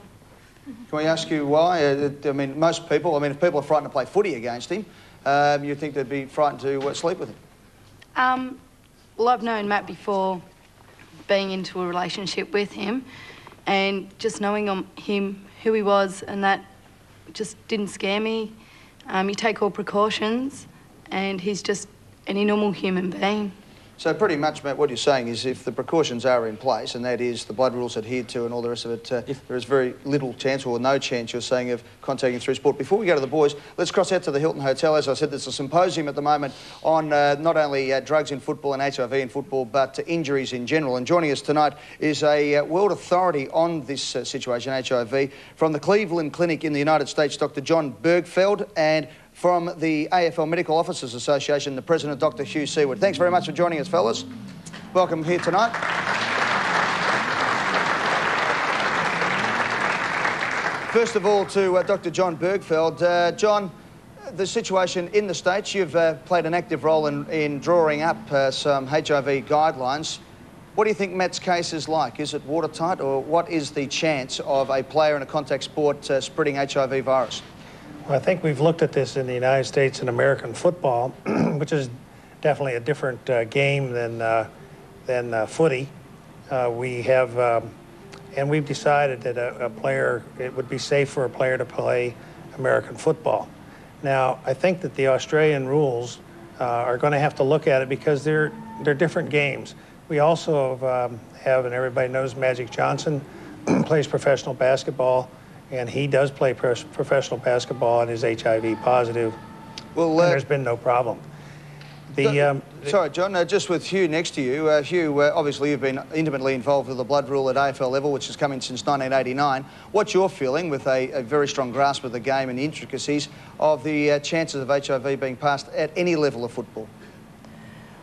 Can we ask you why? I mean, most people, if people are frightened to play footy against him, you'd think they'd be frightened to sleep with him. Well, I've known Matt before being into a relationship with him, and just knowing him, who he was, and that just didn't scare me. You take all precautions, and he's just any normal human being. So pretty much, Matt, what you're saying is if the precautions are in place, and that is the blood rules adhered to and all the rest of it, there is very little chance or no chance, you're saying, of contacting through sport. Before we go to the boys, let's cross out to the Hilton Hotel. As I said, there's a symposium at the moment on not only drugs in football and HIV in football, but injuries in general. And joining us tonight is a world authority on this situation, HIV, from the Cleveland Clinic in the United States, Dr. John Bergfeld, and from the AFL Medical Officers Association, the President, Dr. Hugh Seaward. Thanks very much for joining us, fellas. Welcome here tonight. First of all, to Dr. John Bergfeld. John, the situation in the States, you've played an active role in drawing up some HIV guidelines. What do you think Matt's case is like? Is it watertight, or what is the chance of a player in a contact sport spreading HIV virus? Well, I think we've looked at this in the United States and American football, which is definitely a different game than footy. And we've decided that it would be safe for a player to play American football. Now, I think that the Australian rules are going to have to look at it because they're different games. We also have, and everybody knows, Magic Johnson plays professional basketball, and he does play professional basketball and is HIV positive. Well, and there's been no problem. Sorry, John, just with Hugh next to you. Hugh, obviously you've been intimately involved with the blood rule at AFL level, which has come in since 1989. What's your feeling, with a very strong grasp of the game and the intricacies of the chances of HIV being passed at any level of football?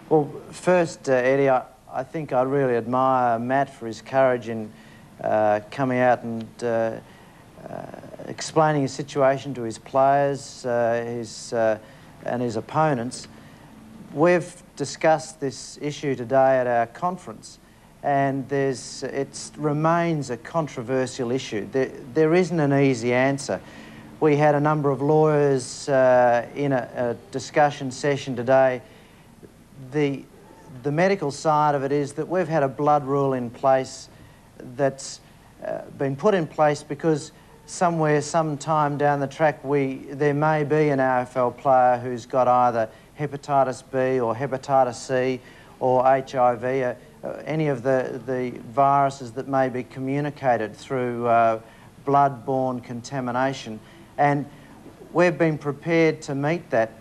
Well, first, Eddie, I think I really admire Matt for his courage in coming out and explaining his situation to his players and his opponents. We've discussed this issue today at our conference, and it remains a controversial issue. There isn't an easy answer. We had a number of lawyers in a discussion session today. The medical side of it is that we've had a blood rule in place that's been put in place because somewhere, sometime down the track, there may be an AFL player who's got either hepatitis B or hepatitis C or HIV, any of the viruses that may be communicated through blood-borne contamination. And we've been prepared to meet that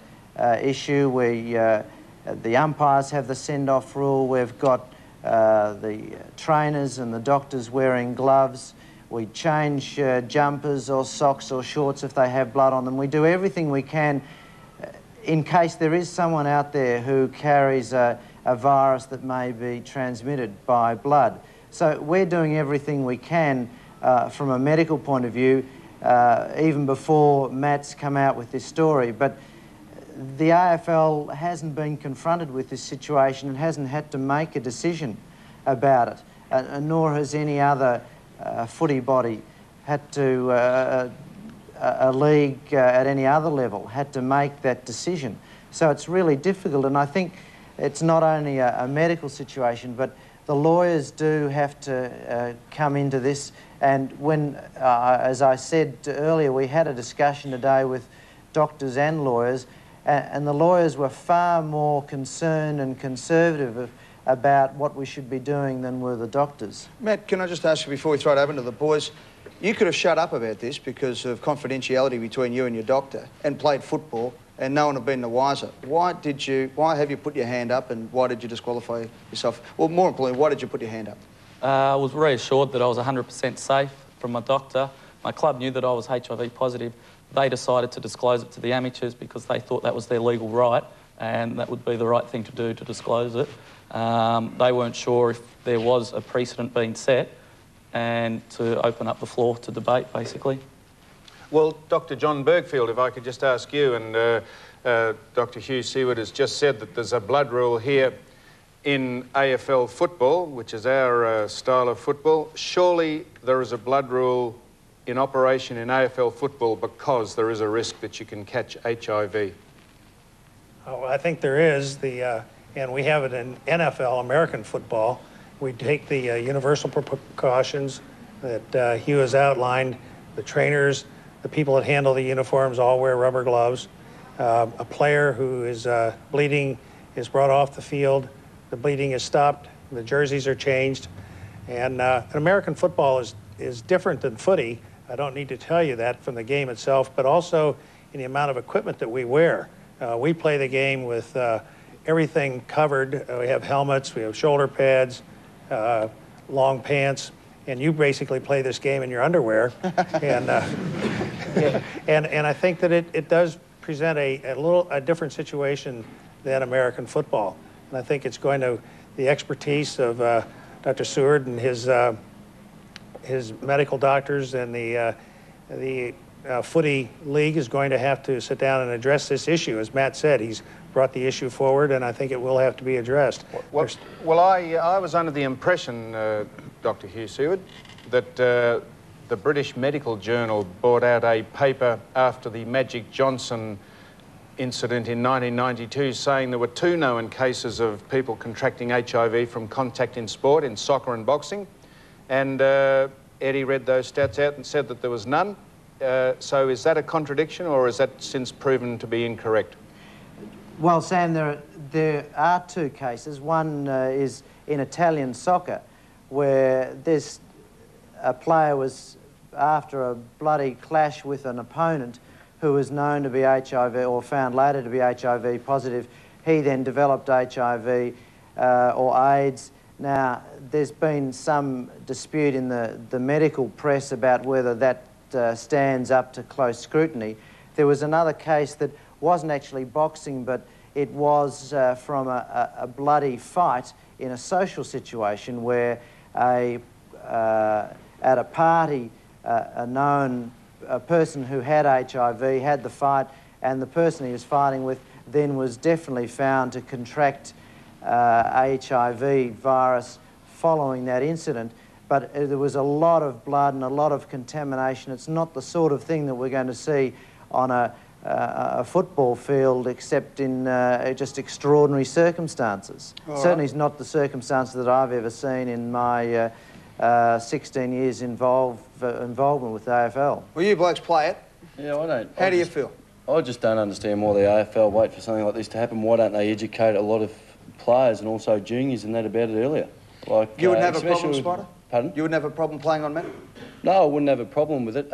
issue. The umpires have the send-off rule. We've got the trainers and the doctors wearing gloves. We change jumpers or socks or shorts if they have blood on them. We do everything we can in case there is someone out there who carries a virus that may be transmitted by blood. So we're doing everything we can from a medical point of view, even before Matt's come out with this story. But the AFL hasn't been confronted with this situation and hasn't had to make a decision about it, nor has any other footy body had to, a league at any other level, had to make that decision. So it's really difficult, and I think it's not only a medical situation, but the lawyers do have to come into this. And when, as I said earlier, we had a discussion today with doctors and lawyers, and the lawyers were far more concerned and conservative about what we should be doing than were the doctors. Matt, can I just ask you before we throw it open to the boys, you could have shut up about this because of confidentiality between you and your doctor and played football and no one had been the wiser. Why have you put your hand up, and why did you disqualify yourself? Well, more importantly, why did you put your hand up? I was reassured that I was 100% safe from my doctor. My club knew that I was HIV positive. They decided to disclose it to the amateurs because they thought that was their legal right and that would be the right thing to do, to disclose it. They weren't sure if there was a precedent being set and to open up the floor to debate, basically. Well, Dr. John Bergfeld, if I could just ask you, and Dr. Hugh Seward has just said that there's a blood rule here in AFL football, which is our style of football. Surely there is a blood rule in operation in AFL football because there is a risk that you can catch HIV. Oh, I think there is, and we have it in NFL, American football. We take the universal precautions that Hugh has outlined. The trainers, the people that handle the uniforms all wear rubber gloves. A player who is bleeding is brought off the field. The bleeding is stopped. The jerseys are changed. And American football is different than footy. I don't need to tell you that from the game itself, but also in the amount of equipment that we wear. We play the game with everything covered. We have helmets, we have shoulder pads, long pants, and you basically play this game in your underwear. and I think that it does present a different situation than American football. And I think it's going to, the expertise of Dr. Seward and his medical doctors and the Footy League is going to have to sit down and address this issue. As Matt said, he's brought the issue forward, and I think it will have to be addressed. Well, I was under the impression, Dr. Hugh Seward, that the British Medical Journal brought out a paper after the Magic Johnson incident in 1992 saying there were 2 known cases of people contracting HIV from contact in sport, in soccer and boxing. And Eddie read those stats out and said that there was none. So is that a contradiction, or is that since proven to be incorrect? Well, Sam, there are 2 cases. One is in Italian soccer, where a player was, after a bloody clash with an opponent who was known to be HIV, or found later to be HIV positive, he then developed HIV or AIDS. Now, there's been some dispute in the medical press about whether that stands up to close scrutiny. There was another case that wasn't actually boxing, but it was from a bloody fight in a social situation where at a party, a person who had HIV had the fight, and the person he was fighting with then was definitely found to contract HIV virus following that incident. But there was a lot of blood and a lot of contamination. It's not the sort of thing that we're going to see on a football field, except in just extraordinary circumstances. Certainly it's not the circumstances that I've ever seen in my 16 years involvement with the AFL. Well, you blokes play it. Yeah, I don't. How do you feel? I just don't understand why the AFL wait for something like this to happen. Why don't they educate a lot of players and also juniors and that about it earlier? Like, you wouldn't have a problem, Spider? Pardon? You wouldn't have a problem playing on Matt? No, I wouldn't have a problem with it.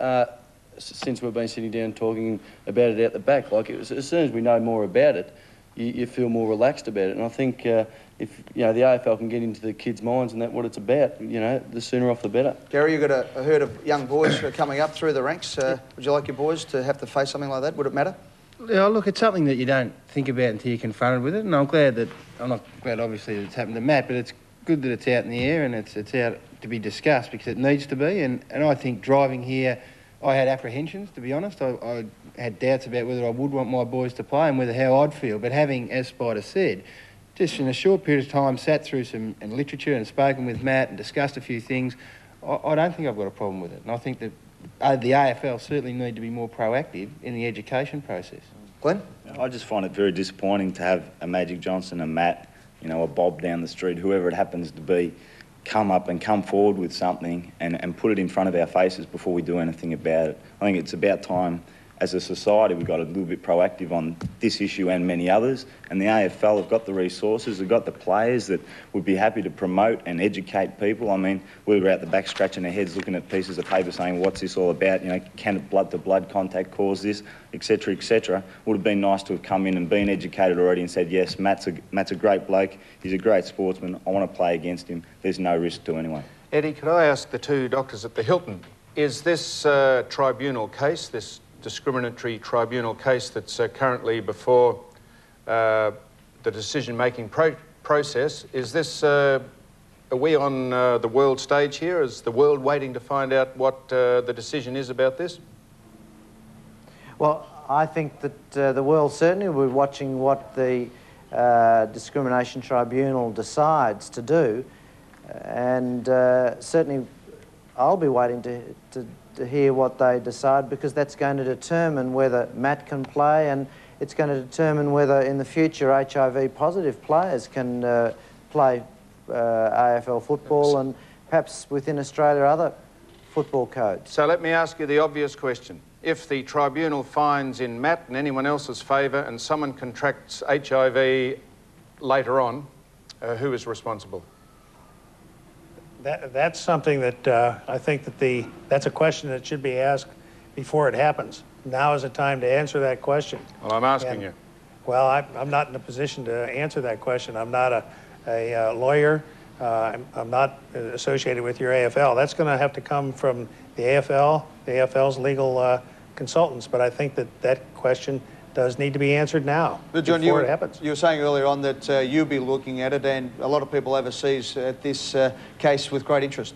Since we've been sitting down talking about it out the back, like as soon as we know more about it, you feel more relaxed about it. And I think if the AFL can get into the kids' minds and that's what it's about, the sooner off the better. Gary, you've got a herd of young boys coming up through the ranks. Would you like your boys to have to face something like that? Would it matter? Yeah, look, it's something that you don't think about until you're confronted with it, and I'm not glad obviously that it's happened to Matt, but it's good that it's out in the air and it's out to be discussed, because it needs to be. And I think driving here, I had apprehensions, to be honest. I had doubts about whether I would want my boys to play and how I'd feel. But having, as Spider said, just in a short period of time sat through some literature and spoken with Matt and discussed a few things, I don't think I've got a problem with it. And I think that the AFL certainly need to be more proactive in the education process. Glenn? I just find it very disappointing to have a Magic Johnson, a Matt, a Bob down the street, whoever it happens to be, come forward with something and put it in front of our faces before we do anything about it. I think it's about time, as a society, we've got a little bit proactive on this issue and many others, and the AFL have got the resources, they've got the players that would be happy to promote and educate people. I mean, we were out the back scratching our heads looking at pieces of paper saying, what's this all about? Can blood-to-blood contact cause this, etc., etc. Would have been nice to have come in and been educated already and said, yes, Matt's a great bloke, he's a great sportsman, I want to play against him, there's no risk to anyone. Eddie, could I ask the 2 doctors at the Hilton, is this tribunal case, this discriminatory tribunal case that's currently before the decision-making process, is this, are we on the world stage here? Is the world waiting to find out what the decision is about this? Well, I think that the world certainly will be watching what the Discrimination Tribunal decides to do, and certainly I'll be waiting to hear what they decide, because that's going to determine whether Matt can play, and it's going to determine whether in the future HIV-positive players can play AFL football, and perhaps within Australia other football codes. So let me ask you the obvious question. If the tribunal finds in Matt and anyone else's favour and someone contracts HIV later on, who is responsible? That's something that I think that that's a question that should be asked before it happens. Now is the time to answer that question. Well, I'm asking you. Well, I'm not in a position to answer that question. I'm not a lawyer. I'm not associated with your AFL. That's going to have to come from the AFL, the AFL's legal consultants. But I think that question does need to be answered now, but John, before it happens. You were saying earlier on that you'll be looking at it, and a lot of people overseas at this case with great interest.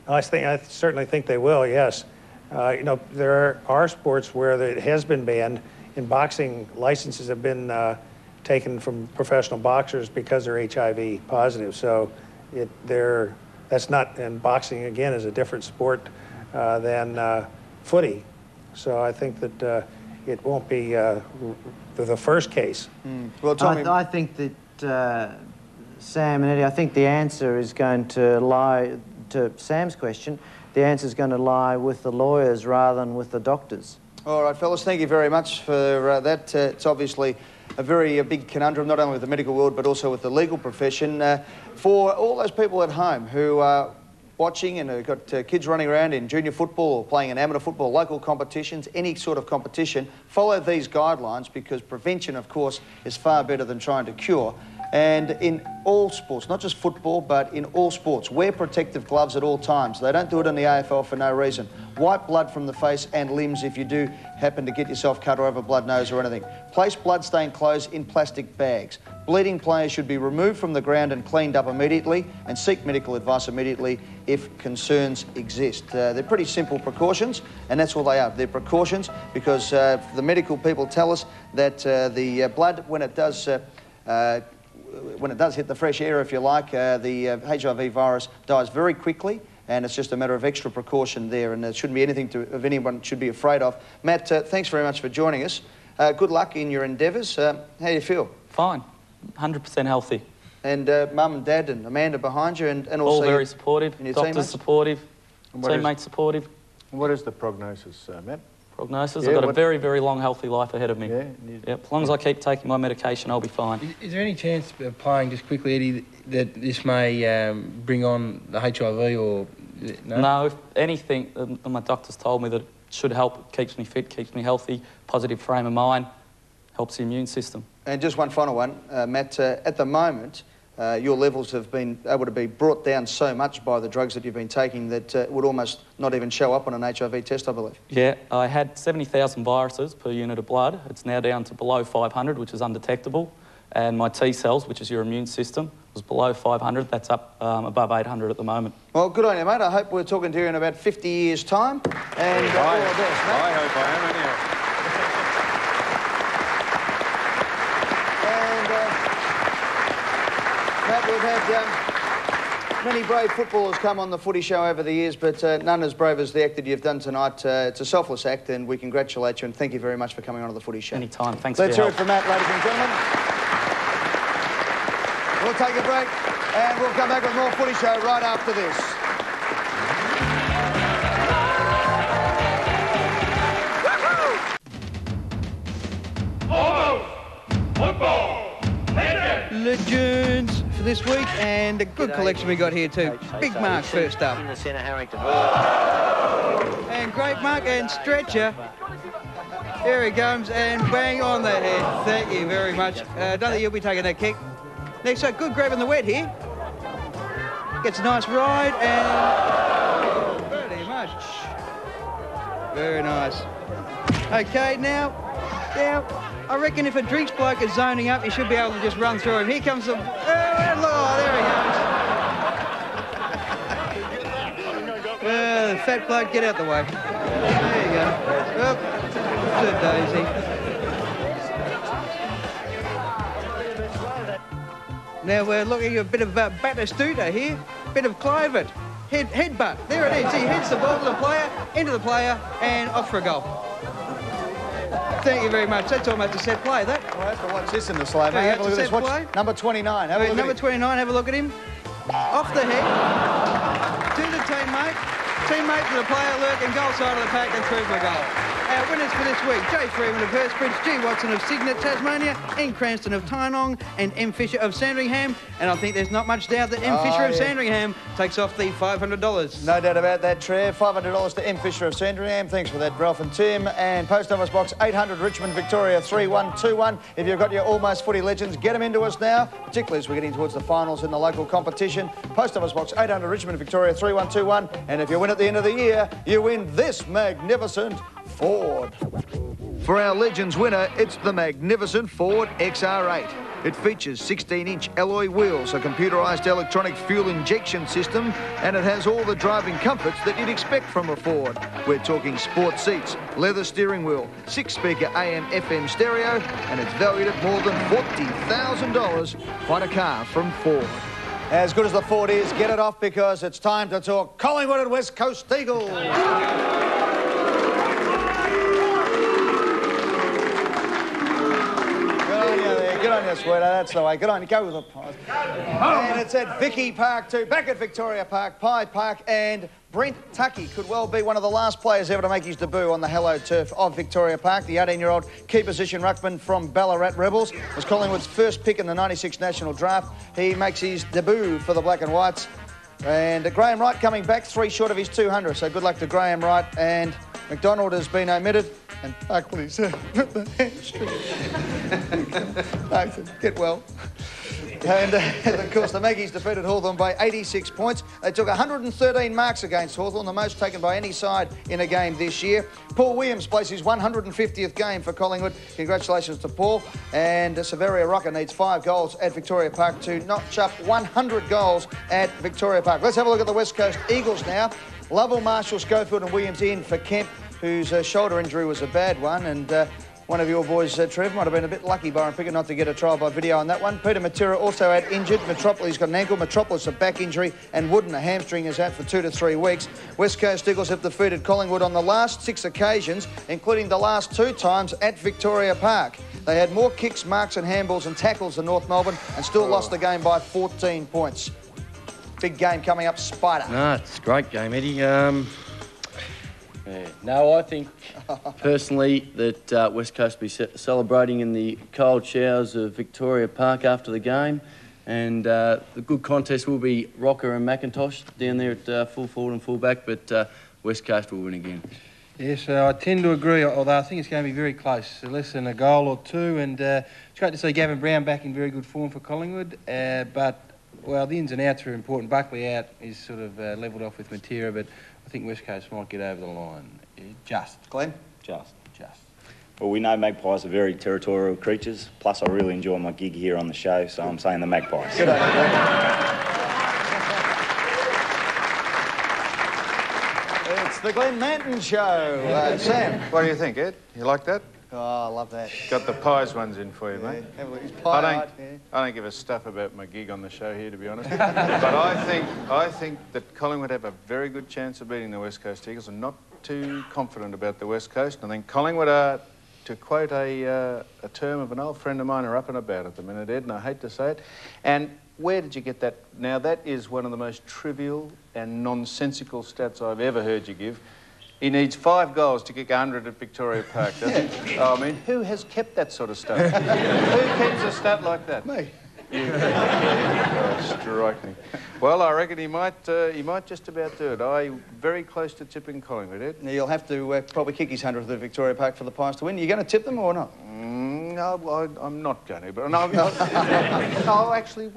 I certainly think they will, yes. You know, there are sports where it has been banned. In boxing, licenses have been taken from professional boxers because they're HIV positive. So that's not, and boxing, again, is a different sport than footy. So I think that it won't be the first case. Well, Tommy, I think that Sam and Eddie, I think the answer is going to lie, to Sam's question, the answer is going to lie with the lawyers rather than with the doctors. All right, fellas, thank you very much for that. It's obviously a very big conundrum, not only with the medical world, but also with the legal profession. For all those people at home who are watching and have got kids running around in junior football or playing in amateur football, local competitions, any sort of competition, follow these guidelines, because prevention, of course, is far better than trying to cure. And in all sports, not just football, but in all sports, wear protective gloves at all times. They don't do it in the AFL for no reason. Wipe blood from the face and limbs if you do happen to get yourself cut over a blood nose or anything. Place blood-stained clothes in plastic bags. Bleeding players should be removed from the ground and cleaned up immediately, and seek medical advice immediately if concerns exist. They're pretty simple precautions, and that's all they are. They're precautions, because the medical people tell us that the blood, when it does hit the fresh air, if you like, the HIV virus dies very quickly, and it's just a matter of extra precaution there, and there shouldn't be anything of anyone should be afraid of. Matt, thanks very much for joining us. Good luck in your endeavours. How do you feel? Fine, 100% healthy. And Mum and Dad and Amanda behind you, and also all very supportive, your doctors teammates? supportive, teammates supportive. What is the prognosis, Matt? Prognosis, I've got a very, very long, healthy life ahead of me. Yeah, yep. As long as I keep taking my medication, I'll be fine. Is there any chance of playing, just quickly, Eddie, that this may bring on the HIV or... No, if anything, my doctors told me that it should help. It keeps me fit, keeps me healthy, positive frame of mind, helps the immune system. And just one final one, Matt, at the moment, your levels have been able to be brought down so much by the drugs that you've been taking that it would almost not even show up on an HIV test, I believe. Yeah, I had 70,000 viruses per unit of blood. It's now down to below 500, which is undetectable. And my T cells, which is your immune system, was below 500. That's up above 800 at the moment. Well, good on you, mate. I hope we're talking to you in about 50 years' time. And all the best, mate. I hope I am, anyhow. Matt, we've had many brave footballers come on the Footy Show over the years, but none as brave as the act that you've done tonight. It's a selfless act, and we congratulate you and thank you very much for coming on to the Footy Show. Anytime. Thanks Let's for hear your it from Matt, ladies and gentlemen. We'll take a break, and we'll come back with more Footy Show right after this. Legends for this week, and a good collection we got here too. Big Mark first up. In the centre, Harrington. And great Mark and Stretcher. There he comes, and bang on the head. Thank you very much. Don't think you'll be taking that kick. Next up, good grab in the wet here. Gets a nice ride, and pretty much. Very nice. Okay, now, I reckon if a drinks bloke is zoning up, you should be able to just run through him. Here comes the... Oh, there he goes. The fat bloke, get out the way. There you go. Understood, Daisy. Now we're looking at a bit of Batistuta here, bit of Clover. Headbutt. There it is. He hits the ball to the player, into the player, and off for a goal. Thank you very much. That's almost a set play, that. We'll have to watch this in the slow, mate. Have a look at this. Watch number 29. Have a look at number 29, have a look at him. Off the head. To the teammate. Teammate to the player, lurking goal side of the pack and through for a goal. Our winners for this week, Jay Freeman of Hurstbridge, G Watson of Cygnet, Tasmania, Ian Cranston of Tynong, and M Fisher of Sandringham. And I think there's not much doubt that M Fisher of Sandringham takes off the $500. No doubt about that, Trev. $500 to M Fisher of Sandringham. Thanks for that, Ralph and Tim. And Post Office Box 800 Richmond, Victoria 3121. If you've got your Almost Footy legends, get them into us now, particularly as we're getting towards the finals in the local competition. Post Office Box 800 Richmond, Victoria 3121. And if you win at the end of the year, you win this magnificent Ford. For our Legends winner, it's the magnificent Ford XR8. It features 16-inch alloy wheels, a computerised electronic fuel injection system, and it has all the driving comforts that you'd expect from a Ford. We're talking sport seats, leather steering wheel, 6-speaker AM/FM stereo, and it's valued at more than $40,000. Quite a car from Ford. As good as the Ford is, get it off because it's time to talk Collingwood and West Coast Eagles. Good on you, sweetheart. That's the way. Good on you. Go with the Pies. And it's at Vicky Park too. Back at Victoria Park, Pie Park, and Brent Tuckey could well be one of the last players ever to make his debut on the Hello Turf of Victoria Park. The 18-year-old key position ruckman from Ballarat Rebels was Collingwood's first pick in the '96 national draft. He makes his debut for the Black and Whites. And Graham Wright coming back 3 short of his 200. So good luck to Graham Wright. And McDonald has been omitted. And Buckley's the hamstring. Nathan, get well. And of course, the Maggies defeated Hawthorn by 86 points. They took 113 marks against Hawthorn, the most taken by any side in a game this year. Paul Williams plays his 150th game for Collingwood. Congratulations to Paul. And Severia Rocker needs 5 goals at Victoria Park to notch up 100 goals at Victoria Park. Let's have a look at the West Coast Eagles now. Lovell, Marshall, Schofield and Williams in for Kemp, whose shoulder injury was a bad one. And one of your boys, Trev, might have been a bit lucky, Byron Pickett, not to get a trial by video on that one. Peter Matera also had injured. Metropolis got an ankle. Metropolis a back injury. And Wooden, a hamstring, is out for 2 to 3 weeks. West Coast Eagles have defeated Collingwood on the last 6 occasions, including the last 2 times at Victoria Park. They had more kicks, marks and handballs and tackles than North Melbourne and still lost the game by 14 points. Big game coming up, Spider. No, it's a great game, Eddie. Yeah. No, I think personally that West Coast will be celebrating in the cold showers of Victoria Park after the game, and the good contest will be Rocker and McIntosh down there at full forward and full back, but West Coast will win again. Yes, I tend to agree, although I think it's going to be very close, less than a goal or 2, and it's great to see Gavin Brown back in very good form for Collingwood, but, well, the ins and outs are important. Buckley out is sort of levelled off with Matera, but I think West Coast might get over the line. Just. Glenn? Just. Just. Well, we know magpies are very territorial creatures, plus I really enjoy my gig here on the show, so I'm saying the Magpies. Good idea. It's the Glenn Manton Show. Sam? What do you think, Ed? You like that? Oh, I love that. Got the pies ones in for you, mate. Have a look. His pie I don't give a stuff about my gig on the show here, to be honest. But I think that Collingwood have a very good chance of beating the West Coast Eagles. I'm not too confident about the West Coast. I think Collingwood are, to quote a term of an old friend of mine, are up and about at the minute, Ed, and I hate to say it. And where did you get that? Now, that is one of the most trivial and nonsensical stats I've ever heard you give. He needs 5 goals to kick 100 at Victoria Park, doesn't he? Oh, I mean, who has kept that sort of stuff? Who keeps a stat like that? Me. You. Oh, strike me. Well, I reckon he might just about do it. I'm very close to tipping Collingwood, Ed. Now, you'll have to probably kick his 100th at Victoria Park for the Pies to win. Are you going to tip them or not? No, I'm not going to, but no, actually,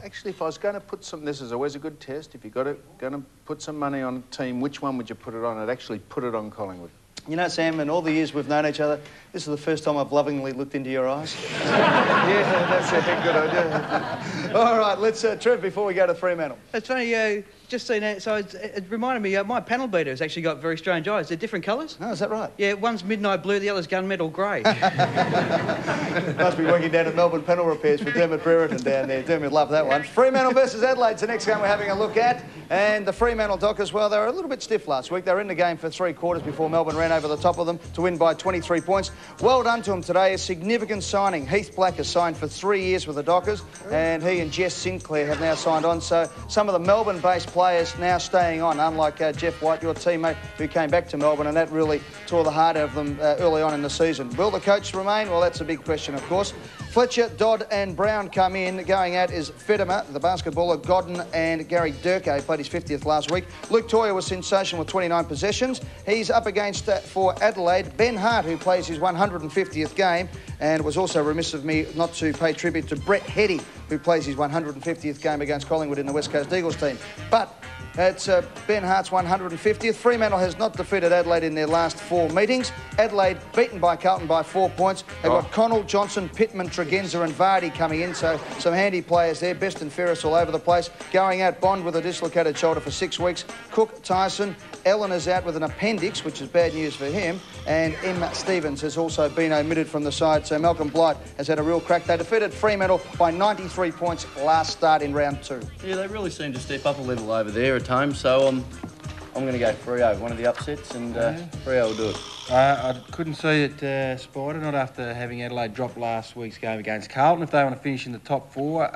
if I was going to put some, this is always a good test. If you're going to put some money on a team, which one would you put it on? I'd actually put it on Collingwood. You know, Sam, in all the years we've known each other, this is the first time I've lovingly looked into your eyes. Yeah, that's a good idea. All right, let's, Trev, before we go to Fremantle. It's funny, just seen that, so it reminded me, my panel beater has actually got very strange eyes. They're different colours. Oh, is that right? Yeah, one's midnight blue, the other's gunmetal grey. Must be working down at Melbourne Panel Repairs for Dermot Brereton down there. Dermot loved that one. Fremantle versus Adelaide's the next game we're having a look at. And the Fremantle Dockers, well, they were a little bit stiff last week. They were in the game for 3 quarters before Melbourne ran over the top of them to win by 23 points. Well done to them today. A significant signing. Heath Black has signed for 3 years with the Dockers, and he and Jess Sinclair have now signed on. So some of the Melbourne-based players now staying on, unlike Jeff White, your teammate, who came back to Melbourne, and that really tore the heart out of them early on in the season. Will the coach remain? Well, that's a big question, of course. Fletcher, Dodd and Brown come in. Going out is Fedema, the basketballer, Godden and Gary Durko. He played his 50th last week. Luke Toyer was sensational with 29 possessions. He's up against, for Adelaide, Ben Hart, who plays his 150th game, and it was also remiss of me not to pay tribute to Brett Heddy, who plays his 150th game against Collingwood in the West Coast Eagles team. But it's Ben Hart's 150th. Fremantle has not defeated Adelaide in their last 4 meetings. Adelaide beaten by Carlton by 4 points. They've got Connell, Johnson, Pittman, Tregenza and Vardy coming in, so some handy players there. Best and Ferris all over the place. Going out, Bond with a dislocated shoulder for 6 weeks. Cook, Tyson, Ellen is out with an appendix, which is bad news for him. And Emma Stevens has also been omitted from the side, so Malcolm Blight has had a real crack. They defeated Fremantle by 93 points last start in round 2. Yeah, they really seem to step up a level over there at home, so I'm going to go Freo, one of the upsets, and Freo will do it. I couldn't see it, Spider, not after having Adelaide drop last week's game against Carlton. If they want to finish in the top 4,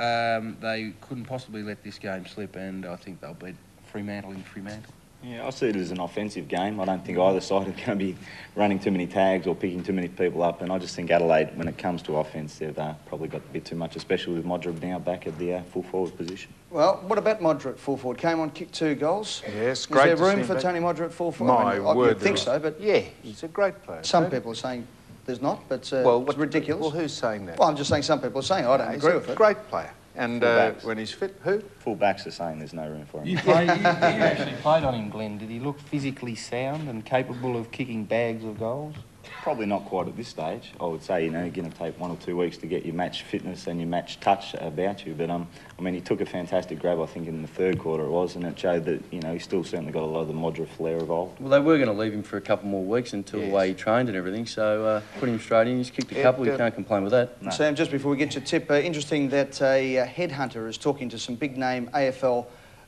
they couldn't possibly let this game slip, and I think they'll beat Fremantle in Fremantle. Yeah, I see it as an offensive game. I don't think either side is going to be running too many tags or picking too many people up, and I just think Adelaide, when it comes to offence, they've probably got a bit too much, especially with Modric now back at the full forward position. Well, what about Modric full forward? Came on, kicked 2 goals. Yes, great. Is there room for Tony Modric full forward? My word, I think so, but yeah, he's a great player. Some people are saying there's not, but well, it's ridiculous. Well, who's saying that? Well, I'm just saying some people are saying I don't agree with it. He's a great player. And when he's fit, who? Full backs are saying there's no room for him. You actually played on him, Glenn. Did he look physically sound and capable of kicking bags of goals? Probably not quite at this stage. I would say, you know, you're going to take 1 or 2 weeks to get your match fitness and your match touch about you. But, I mean, he took a fantastic grab, I think, in the 3rd quarter it was, and it showed that, you know, he's still certainly got a lot of the Modric flair involved. Well, they were going to leave him for a couple more weeks until the way he trained and everything, so put him straight in. He's kicked a couple, you can't complain with that. No. Sam, just before we get your tip, interesting that a headhunter is talking to some big-name AFL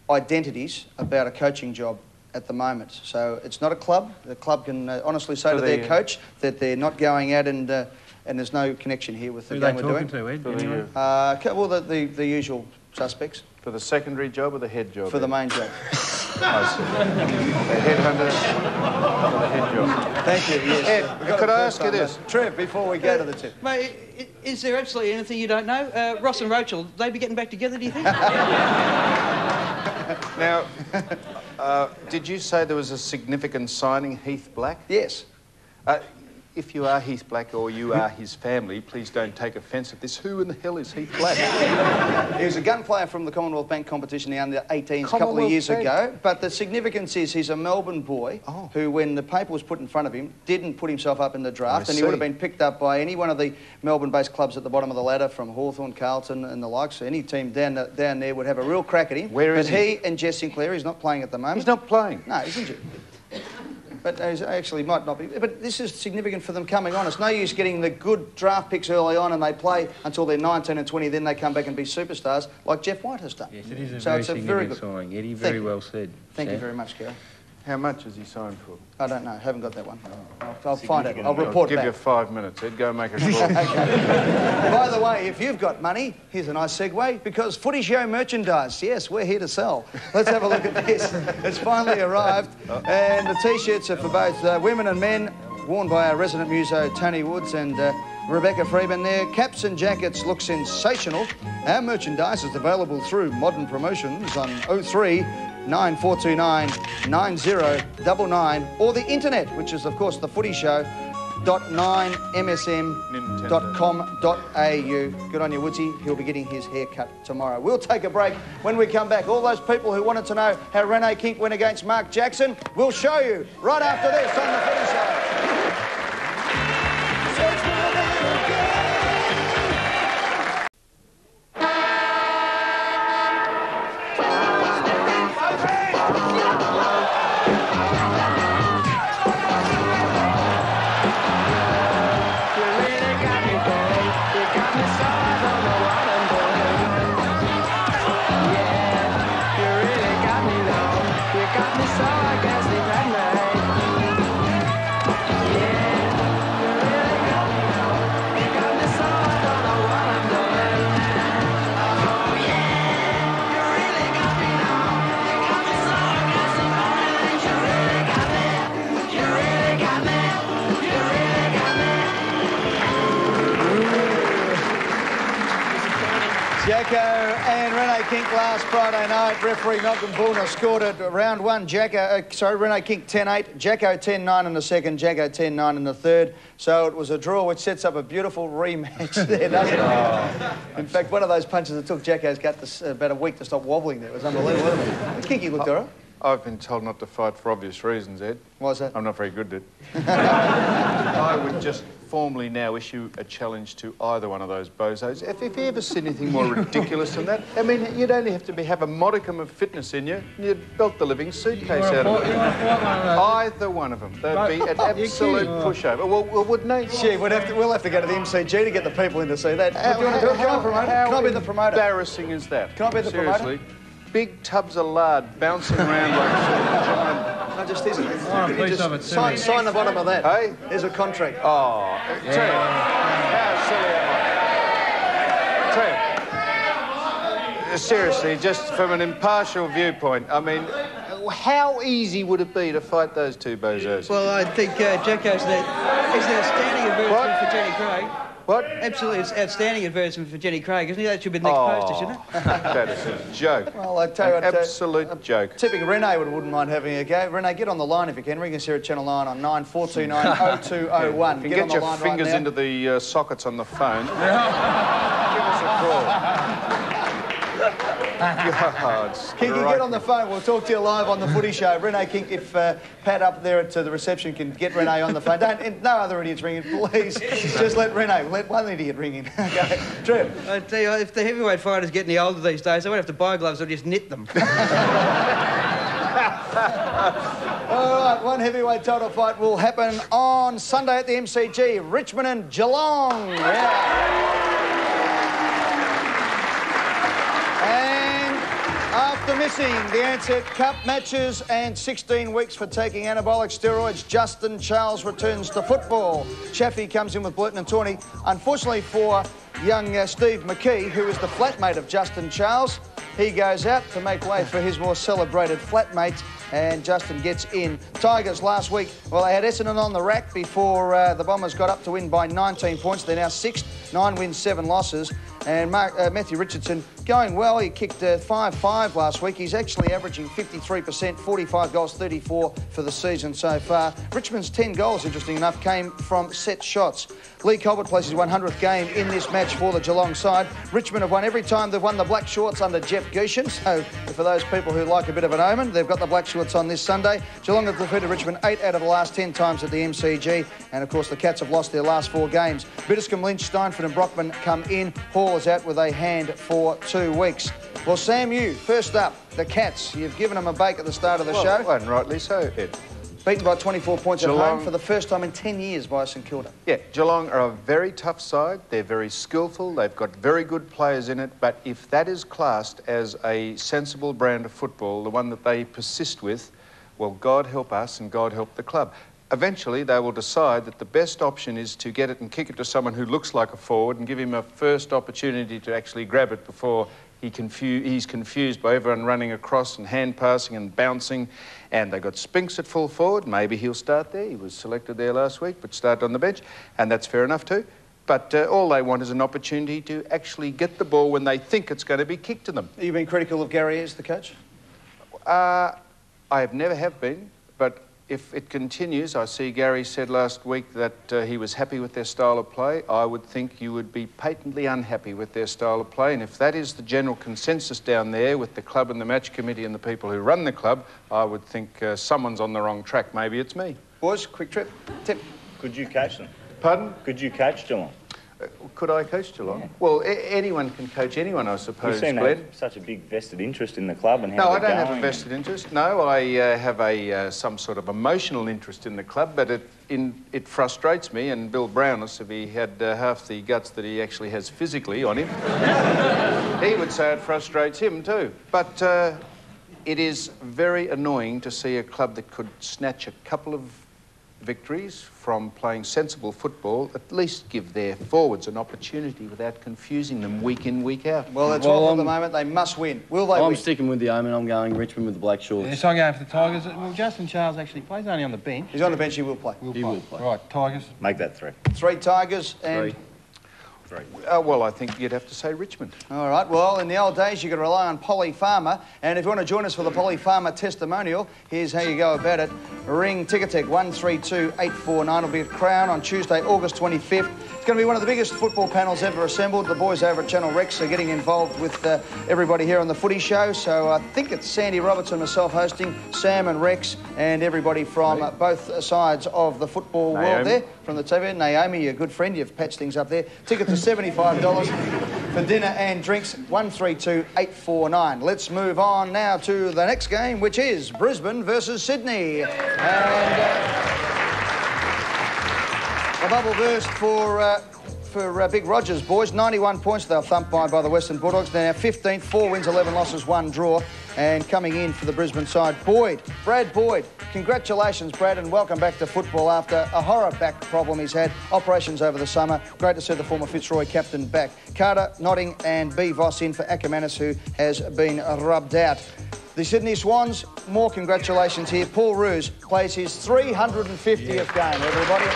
identities about a coaching job at the moment. So it's not a club. The club can honestly say to their coach that they're not going out and there's no connection here with the game we're doing. Who are they talking to, Ed? Well, the usual suspects. For the secondary job or the head job? For the main job. I see. The headhunter for the head job. Thank you, yes. Ed, could I ask you this? Trev, before we go to the tip. Mate, is there absolutely anything you don't know? Ross and Rachel, they be getting back together, do you think? Now, did you say there was a significant signing, Heath Black? Yes. If you are Heath Black or you are his family, please don't take offence at this. Who in the hell is Heath Black? He was a gun player from the Commonwealth Bank competition, the under-18s, a couple of years ago. But the significance is he's a Melbourne boy who, when the paper was put in front of him, didn't put himself up in the draft, and he would have been picked up by any one of the Melbourne-based clubs at the bottom of the ladder, from Hawthorn, Carlton and the likes. Any team down there would have a real crack at him. Where is he? But he and Jess Sinclair, he's not playing at the moment. He's not playing? No, he's injured. But actually might not be. But this is significant for them coming on. It's no use getting the good draft picks early on and they play until they're 19 and 20, then they come back and be superstars like Jeff White has done. Yes, it is a so very it's a significant very good signing, Eddie. Very well said. Thank you very much, Gary. How much has he signed for? I don't know. Haven't got that one. I'll find it. I'll report back. I'll give you 5 minutes, Ed. Go make a call. By the way, if you've got money, here's a nice segue, because Footy Show merchandise, yes, we're here to sell. Let's have a look at this. It's finally arrived, and the T-shirts are for both women and men, worn by our resident muso, Tony Woods, and Rebecca Freeman there. Caps and jackets look sensational. Our merchandise is available through Modern Promotions on 03 9429 9099 or the internet, which is, of course, thefooty.9msm.com.au. Good on you, Woodsy. He'll be getting his hair cut tomorrow. We'll take a break. When we come back, all those people who wanted to know how Rene Kink went against Mark Jackson, we'll show you right after this on The Footy Show. last Friday night, referee Malcolm Bullner scored at round one. Rene Kink 10-8, Jacko 10-9 in the second, Jacko 10-9 in the third. So it was a draw, which sets up a beautiful rematch there, doesn't it? In fact, one of those punches that took Jacko's gut about a week to stop wobbling there. It was unbelievable, wasn't it? Kinky looked all right. I've been told not to fight for obvious reasons, Ed. Why's that? I'm not very good at it. I would just formally now issue a challenge to either one of those bozos. If you ever see anything more ridiculous than that, I mean, you'd only have to have a modicum of fitness in you, and you'd belt the living suitcase out of it. Either one of them. They'd be an absolute pushover. Well, wouldn't they? Gee, we'll have to go to the MCG to get the people in to see that. Do you want to do it? Can I be the promoter? How embarrassing is that? Can I be the promoter? Seriously. Big tubs of lard bouncing around like giant... No, just isn't. Sign the bottom of that. Hey? There's a contract. Oh, tell you, how silly am I? Tell you, seriously, just from an impartial viewpoint, I mean, how easy would it be to fight those two bozos? Well, I think Jacko's an outstanding advertisement for Jenny Craig. What? Absolutely, it's outstanding advertisement for Jenny Craig. Isn't it? That should be the next poster, shouldn't it? That is a joke. Well, I tell you what, absolute joke. Tipping Rene wouldn't mind having a go. Rene, get on the line if you can. Ring us here at Channel 9 on 9429 0201. If you get your fingers into the sockets on the phone, give us a call. God, Kinky, get on the phone. We'll talk to you live on the Footy Show. Rene Kink, if Pat up there at the reception can get Rene on the phone. No other idiots ringing, please. Just let Rene. Let one idiot ring in. Okay, Trev. I tell you, if the heavyweight fighters get any older these days, they won't have to buy gloves. They'll just knit them. All right, one heavyweight title fight will happen on Sunday at the MCG. Richmond and Geelong. Yeah. After missing the Ansett Cup matches and 16 weeks for taking anabolic steroids, Justin Charles returns to football. Chaffey comes in with Blurton and Tawney. Unfortunately for young Steve McKee, who is the flatmate of Justin Charles, he goes out to make way for his more celebrated flatmate, and Justin gets in. Tigers last week, well, they had Essendon on the rack before the Bombers got up to win by 19 points. They're now 6th, 9 wins, 7 losses. And Matthew Richardson going well. He kicked 5-5 last week. He's actually averaging 53%, 45 goals, 34 for the season so far. Richmond's 10 goals, interesting enough, came from set shots. Lee Colbert plays his 100th game in this match for the Geelong side. Richmond have won every time they've won the black shorts under Jeff Gushin. So for those people who like a bit of an omen, they've got the black shorts on this Sunday. Geelong have defeated Richmond 8 out of the last 10 times at the MCG. And of course, the Cats have lost their last 4 games. Bitterscombe, Lynch, Steinford and Brockman come in. Hall is out with a hand for 2 weeks. Well, Sam, you, first up, the Cats. You've given them a bake at the start of the show. And rightly so, Ed. Beaten by 24 points at home for the first time in 10 years by St Kilda. Yeah, Geelong are a very tough side. They're very skillful. They've got very good players in it. But if that is classed as a sensible brand of football, the one that they persist with, well, God help us and God help the club. Eventually, they will decide that the best option is to get it and kick it to someone who looks like a forward and give him a first opportunity to actually grab it before he's confused by everyone running across and hand passing and bouncing. And they got Spinks at full forward. Maybe he'll start there. He was selected there last week, but started on the bench, and that's fair enough too. But all they want is an opportunity to actually get the ball when they think it's going to be kicked to them. Have you been critical of Gary as the coach? I never have been, but if it continues, I see Gary said last week that he was happy with their style of play. I would think you would be patently unhappy with their style of play. And if that is the general consensus down there with the club and the match committee and the people who run the club, I would think someone's on the wrong track. Maybe it's me. Boys, quick tip. Could you coach them? Pardon? Could you coach Geelong? Could I coach Geelong? Yeah. Well, anyone can coach anyone, I suppose, You seem to Glenn. have such a big vested interest in the club and how No, I they're don't have a going. vested interest. No, I have some sort of emotional interest in the club, but it frustrates me, and Bill Brownless, if he had half the guts that he actually has physically on him, he would say it frustrates him too. But it is very annoying to see a club that could snatch a couple of victories from playing sensible football, at least give their forwards an opportunity without confusing them week in, week out. Well, that's all at the moment. They must win. Will they win? I'm sticking with the omen. I'm going Richmond with the black shorts. Yes, I'm going for the Tigers. Well, Justin Charles actually plays only on the bench. He's on the bench, he will play. He will play. Right, Tigers. Make that 3. 3 Tigers and... three. Well, I think you'd have to say Richmond. All right, well, in the old days, you could rely on Polly Farmer. And if you want to join us for the Polly Farmer testimonial, here's how you go about it. Ring Ticketek 132849 will be at Crown on Tuesday, August 25th. It's going to be one of the biggest football panels ever assembled. The boys over at Channel Rex are getting involved with everybody here on the Footy Show. So I think it's Sandy Roberts and myself hosting, Sam and Rex, and everybody from both sides of the football world there. From the TV, Naomi, your good friend, you've patched things up there. Tickets are $75 for dinner and drinks, 132849. Let's move on now to the next game, which is Brisbane versus Sydney. And a bubble burst for Big Rogers, boys. 91 points they were thumped by the Western Bulldogs. They're now 15th, 4 wins, 11 losses, 1 draw. And coming in for the Brisbane side, Brad Boyd. Congratulations, Brad, and welcome back to football after a horror back problem he's had. Operations over the summer. Great to see the former Fitzroy captain back. Carter, Notting and B. Voss in for Ackermanis, who has been rubbed out. The Sydney Swans, more congratulations here. Paul Roos plays his 350th game, everybody.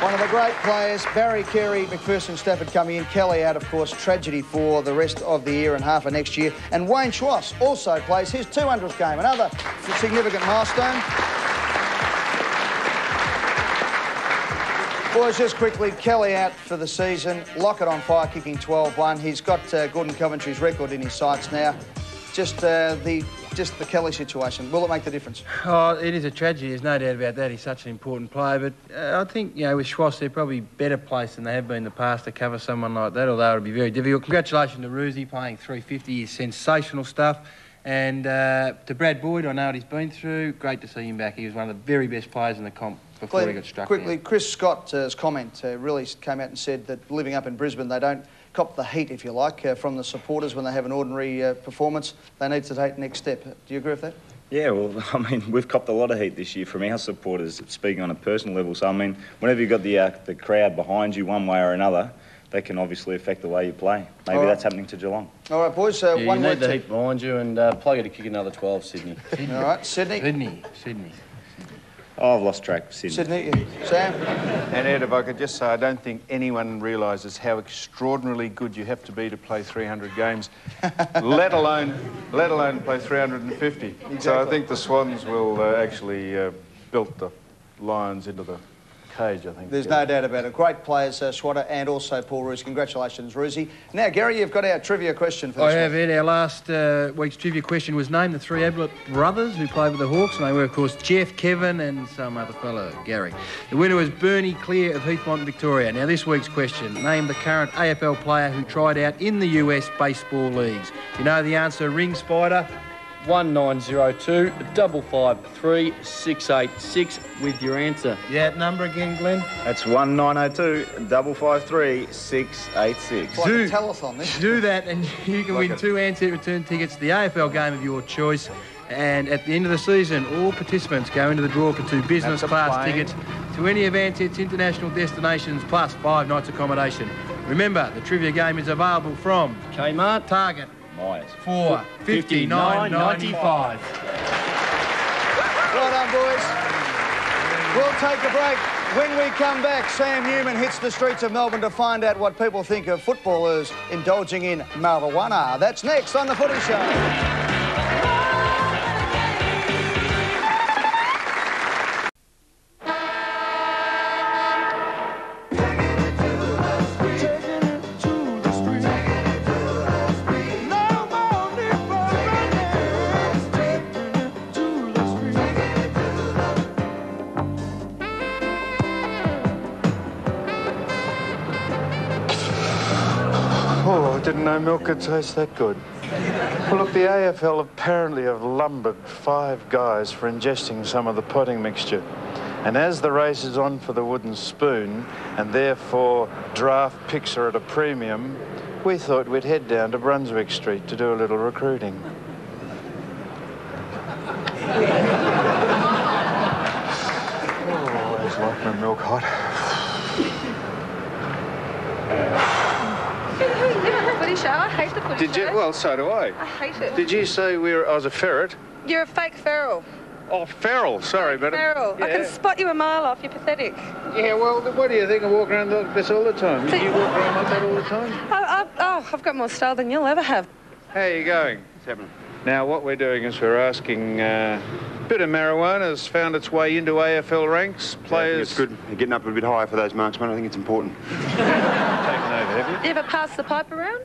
One of the great players, Barry, Carey, McPherson, Stafford coming in. Kelly out, of course, tragedy for the rest of the year and half of next year. And Wayne Schwass also plays his 200th game, another significant milestone. Boys, just quickly, Kelly out for the season. Lockett on fire, kicking 12-1. He's got Gordon Coventry's record in his sights now. Just the Kelly situation. Will it make the difference? Oh, it is a tragedy. There's no doubt about that. He's such an important player. But I think, you know, with Schwass, they're probably better placed than they have been in the past to cover someone like that, although it'll be very difficult. Congratulations to Roosie, playing 350 is sensational stuff. And to Brad Boyd, I know what he's been through. Great to see him back. He was one of the very best players in the comp before he got struck quickly, down. Chris Scott's comment really came out and said that living up in Brisbane, they don't cop the heat, if you like, from the supporters when they have an ordinary performance. They need to take the next step. Do you agree with that? Yeah, well, I mean, we've copped a lot of heat this year from our supporters, speaking on a personal level. So, I mean, whenever you've got the crowd behind you one way or another, that can obviously affect the way you play. Maybe that's happening to Geelong. All right, boys, you one need word the heat behind you and plug to kick another 12, Sydney. All right, Sydney. Oh, I've lost track of Sydney, Sam? And Ed, if I could just say, I don't think anyone realises how extraordinarily good you have to be to play 300 games, let alone play 350. Exactly. So I think the Swans will actually build the Lions into the cage, I think. There's no doubt about it. Great players, Swatter and also Paul Roos. Congratulations, Roosie. Now, Gary, you've got our trivia question for this I have, Ed. Our last week's trivia question was named the 3 Ablett brothers who played with the Hawks, and they were, of course, Jeff, Kevin and some other fellow, Gary. The winner was Bernie Clear of Heathmont, Victoria. Now, this week's question, name the current AFL player who tried out in the US baseball leagues. You know the answer, ring Spider. 1902 553 686 with your answer. Yeah, number again, Glenn? That's 1902 553 686. Like a telethon, this. Do that and you can win 2 Ansett return tickets to the AFL game of your choice. And at the end of the season, all participants go into the draw for 2 business class tickets to any of Ansett's international destinations, plus 5 nights accommodation. Remember, the trivia game is available from Kmart, Target, Myers, for $59.95. Well done, boys. We'll take a break. When we come back, Sam Newman hits the streets of Melbourne to find out what people think of footballers indulging in marijuana. That's next on The Footy Show. Didn't know milk could taste that good. Well, look, the AFL apparently have lumbered 5 guys for ingesting some of the potting mixture. And as the race is on for the wooden spoon, and therefore draft picks are at a premium, we thought we'd head down to Brunswick Street to do a little recruiting. Oh, always like my milk hot. Footy show. I hate the footy show. Did you? Well, so do I. I hate it. Did you say I was a ferret? You're a fake feral. Oh, Farrell. Sorry, but... Farrell, I can spot you a mile off. You're pathetic. Yeah, well, what do you think of walking around like this all the time? Do you walk around like that all the time? I've got more style than you'll ever have. How are you going? What's happening? Now, what we're doing is we're asking... a bit of marijuana has found its way into AFL ranks. Players... It's good. You're getting up a bit higher for those marks, man. I think it's important. Taken over, have you? You ever pass the pipe around?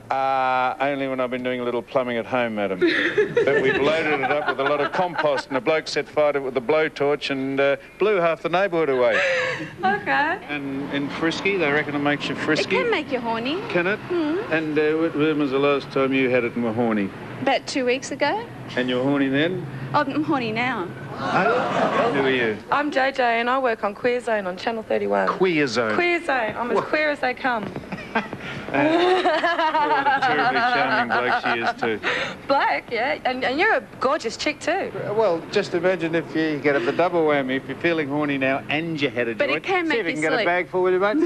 Only when I've been doing a little plumbing at home, madam. But we've loaded it up with a lot of compost, and a bloke set fire to it with a blowtorch and blew half the neighbourhood away. Okay. And in frisky, they reckon it makes you frisky. It can make you horny. Can it? Mm. And when was the last time you had it and were horny? About 2 weeks ago. And you're horny then? Oh, I'm horny now. Who are you? I'm JJ and I work on Queer Zone on Channel 31. Queer Zone? Queer Zone. I'm as queer as they come. What a terribly charming bloke she is too. Black, yeah. And you're a gorgeous chick too. Well, just imagine if you get the double whammy, if you're feeling horny now and you had a But joint. it can make See if you you can get a sleep. bag full, will you, mate?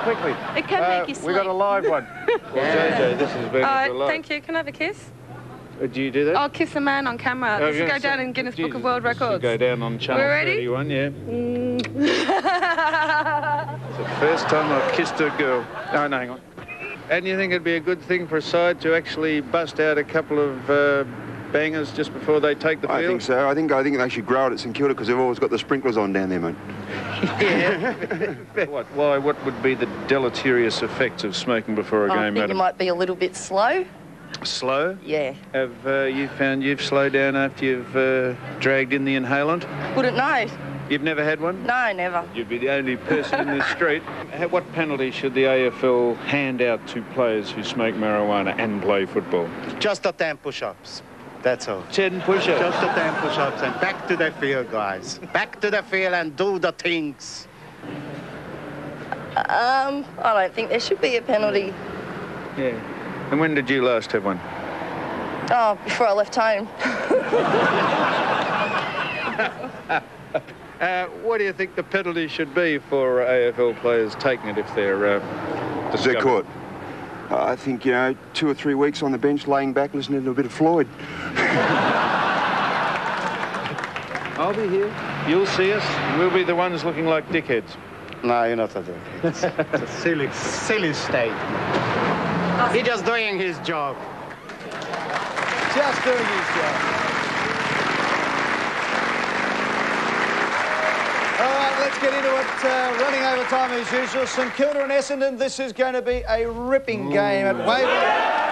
Quickly. It can make you sleep. We got a live one. Well, JJ, this has been a delight. Thank you. Can I have a kiss? Do you do that? I'll kiss a man on camera. Oh, This will yeah, go down in Guinness Book of Jesus, World this will Records. go down on Channel We're ready? 31, yeah. Mm. It's the first time I've kissed a girl. Oh, no, hang on. And you think it'd be a good thing for a side to actually bust out a couple of bangers just before they take the field? I think so. I think they should grow it at St Kilda because they've always got the sprinklers on down there, mate. Yeah. Why? What would be the deleterious effects of smoking before a I game, think you madam? might be a little bit slow. Slow? Yeah. Have you found you've slowed down after you've dragged in the inhalant? Wouldn't know. You've never had one? No, never. You'd be the only person in the street. What penalty should the AFL hand out to players who smoke marijuana and play football? Just the 10 push-ups. That's all. 10 push-ups? Just the 10 push-ups and back to the field, guys. Back to the field and do the things. I don't think there should be a penalty. Yeah. And when did you last have one? Oh, before I left home. What do you think the penalty should be for AFL players taking it if they're They're caught. I think, 2 or 3 weeks on the bench, laying back, listening to a bit of Floyd. I'll be here. You'll see us. We'll be the ones looking like dickheads. No, you're not a dickhead. It's a silly state. He's just doing his job. Just doing his job. All right, let's get into it. Running over time as usual. St Kilda and Essendon. This is going to be a ripping game at Waverley.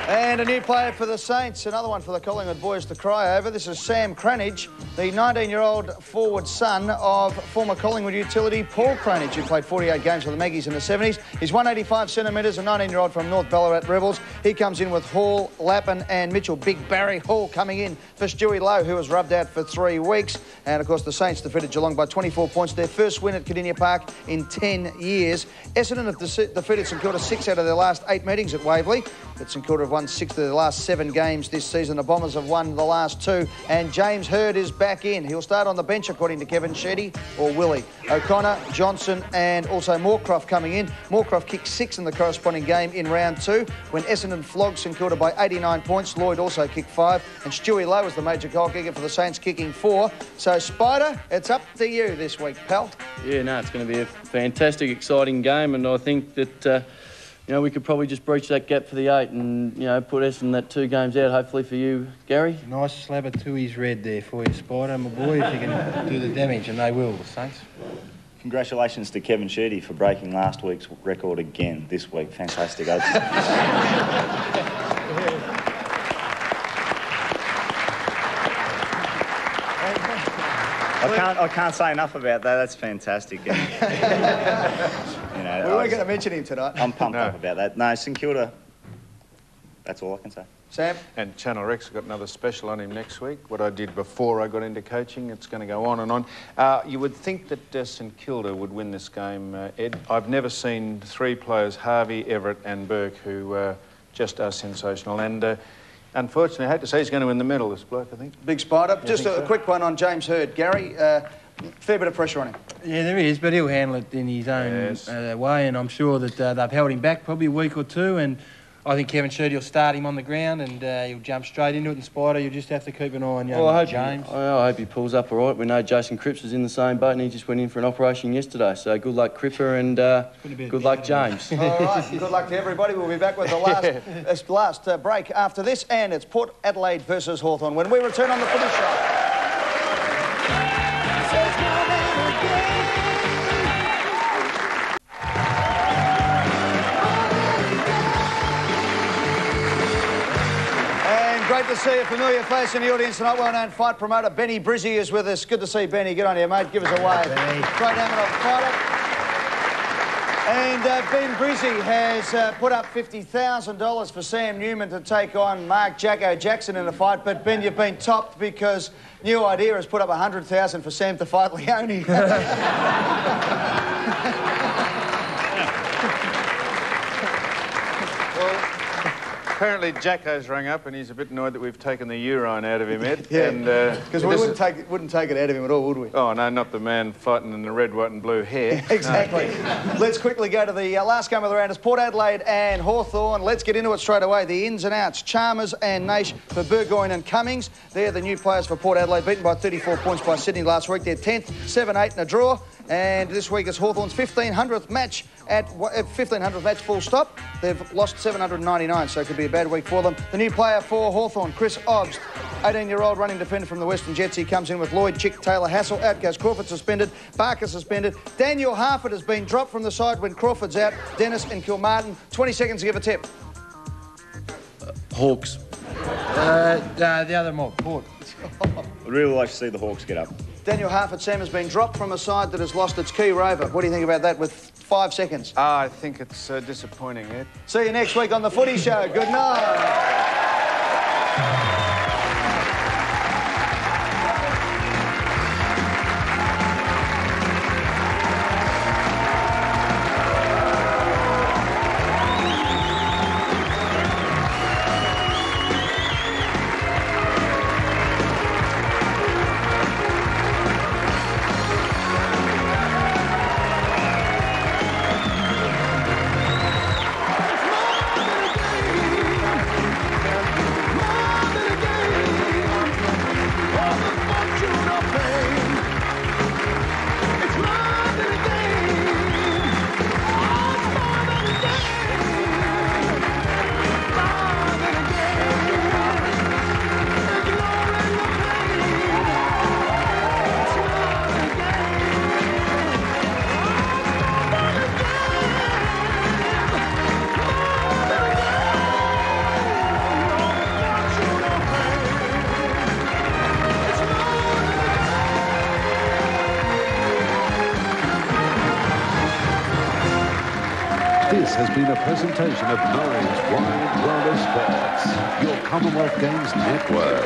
And a new player for the Saints, another one for the Collingwood boys to cry over. This is Sam Cranage, the 19-year-old forward son of former Collingwood utility Paul Cranage, who played 48 games for the Maggies in the 70s. He's 185 centimetres, a 19-year-old from North Ballarat Rebels. He comes in with Hall, Lappin and Mitchell. Big Barry Hall coming in for Stewie Lowe, who was rubbed out for 3 weeks. And, of course, the Saints defeated Geelong by 24 points. Their first win at Cardinia Park in 10 years. Essendon have defeated St Kilda 6 out of their last 8 meetings at Waverley. But St Kilda have won 6 of their last 7 games this season. The Bombers have won the last 2. And James Hird is back in. He'll start on the bench, according to Kevin Shetty, or Willie. O'Connor, Johnson and also Moorcroft coming in. Moorcroft kicked 6 in the corresponding game in round 2. When Essendon flogged St Kilda by 89 points, Lloyd also kicked 5. And Stewie Lowe was the major goal kicker for the Saints, kicking 4. So, Spider, it's up to you this week, pal. Yeah, no, it's going to be a fantastic, exciting game, and I think that, we could probably just breach that gap for the 8 and, put Essendon that 2 games out, hopefully for you, Gary. Nice slab of Tui's red there for you, Spider, my boy, if you can do the damage, and they will, the Saints. Congratulations to Kevin Shetty for breaking last week's record again this week. Fantastic. I can't say enough about that. That's fantastic. And, we weren't going to mention him tonight. I'm pumped up about that. No, St Kilda, that's all I can say. Sam? And Channel Rex have got another special on him next week. What I did before I got into coaching, it's going to go on and on. You would think that St Kilda would win this game, Ed. I've never seen 3 players, Harvey, Everett and Burke, who just are sensational. And unfortunately, I hate to say he's going to win the medal, this bloke, I think. Big Spider. Just a quick one on James Hird. Gary, fair bit of pressure on him. Yeah, there is, but he'll handle it in his own way, and I'm sure that they've held him back probably a week or 2, and I think Kevin Sheedy will start him on the ground and he'll jump straight into it. And Spider, you'll just have to keep an eye on young James. I hope he pulls up all right. We know Jason Cripps was in the same boat and he just went in for an operation yesterday. So good luck, Cripper, and good luck, James. All right, good luck to everybody. We'll be back with the last break after this, and it's Port Adelaide versus Hawthorn when we return on the Footy Show. Great to see a familiar face in the audience tonight. Well-known fight promoter Benny Brizzy is with us. Good to see Benny. Get on here, mate. Give us a wave. Great amateur fighter. And Ben Brizzy has put up $50,000 for Sam Newman to take on Mark Jacko Jackson in a fight. But Ben, you've been topped because New Idea has put up $100,000 for Sam to fight Leone. Apparently Jacko's rung up and he's a bit annoyed that we've taken the urine out of him, Ed. Yeah, because we wouldn't take it out of him at all, would we? Oh, no, not the man fighting in the red, white and blue hair. Exactly. No. Let's quickly go to the last game of the round. It's Port Adelaide and Hawthorn. Let's get into it straight away. The ins and outs. Chalmers and Naish for Burgoyne and Cummings. They're the new players for Port Adelaide, beaten by 34 points by Sydney last week. They're 10th, 7-8 in a draw. And this week it's Hawthorn's 1500th match at 1500th match full stop. They've lost 799, so it could be a bad week for them. The new player for Hawthorn, Chris Obbs, 18-year-old running defender from the Western Jets. He comes in with Lloyd, Chick, Taylor, Hassel. Out goes Crawford, suspended. Barker suspended. Daniel Harford has been dropped from the side when Crawford's out. Dennis and Kilmartin. 20 seconds to give a tip. Hawks. The other mob, Port. I'd really like to see the Hawks get up. Daniel Harford, Sam, has been dropped from a side that has lost its key rover. What do you think about that with 5 seconds? I think it's disappointing, Ed. See you next week on The Footy Show. Good night. This has been a presentation of Nine's Wide World of Sports, your Commonwealth Games Network.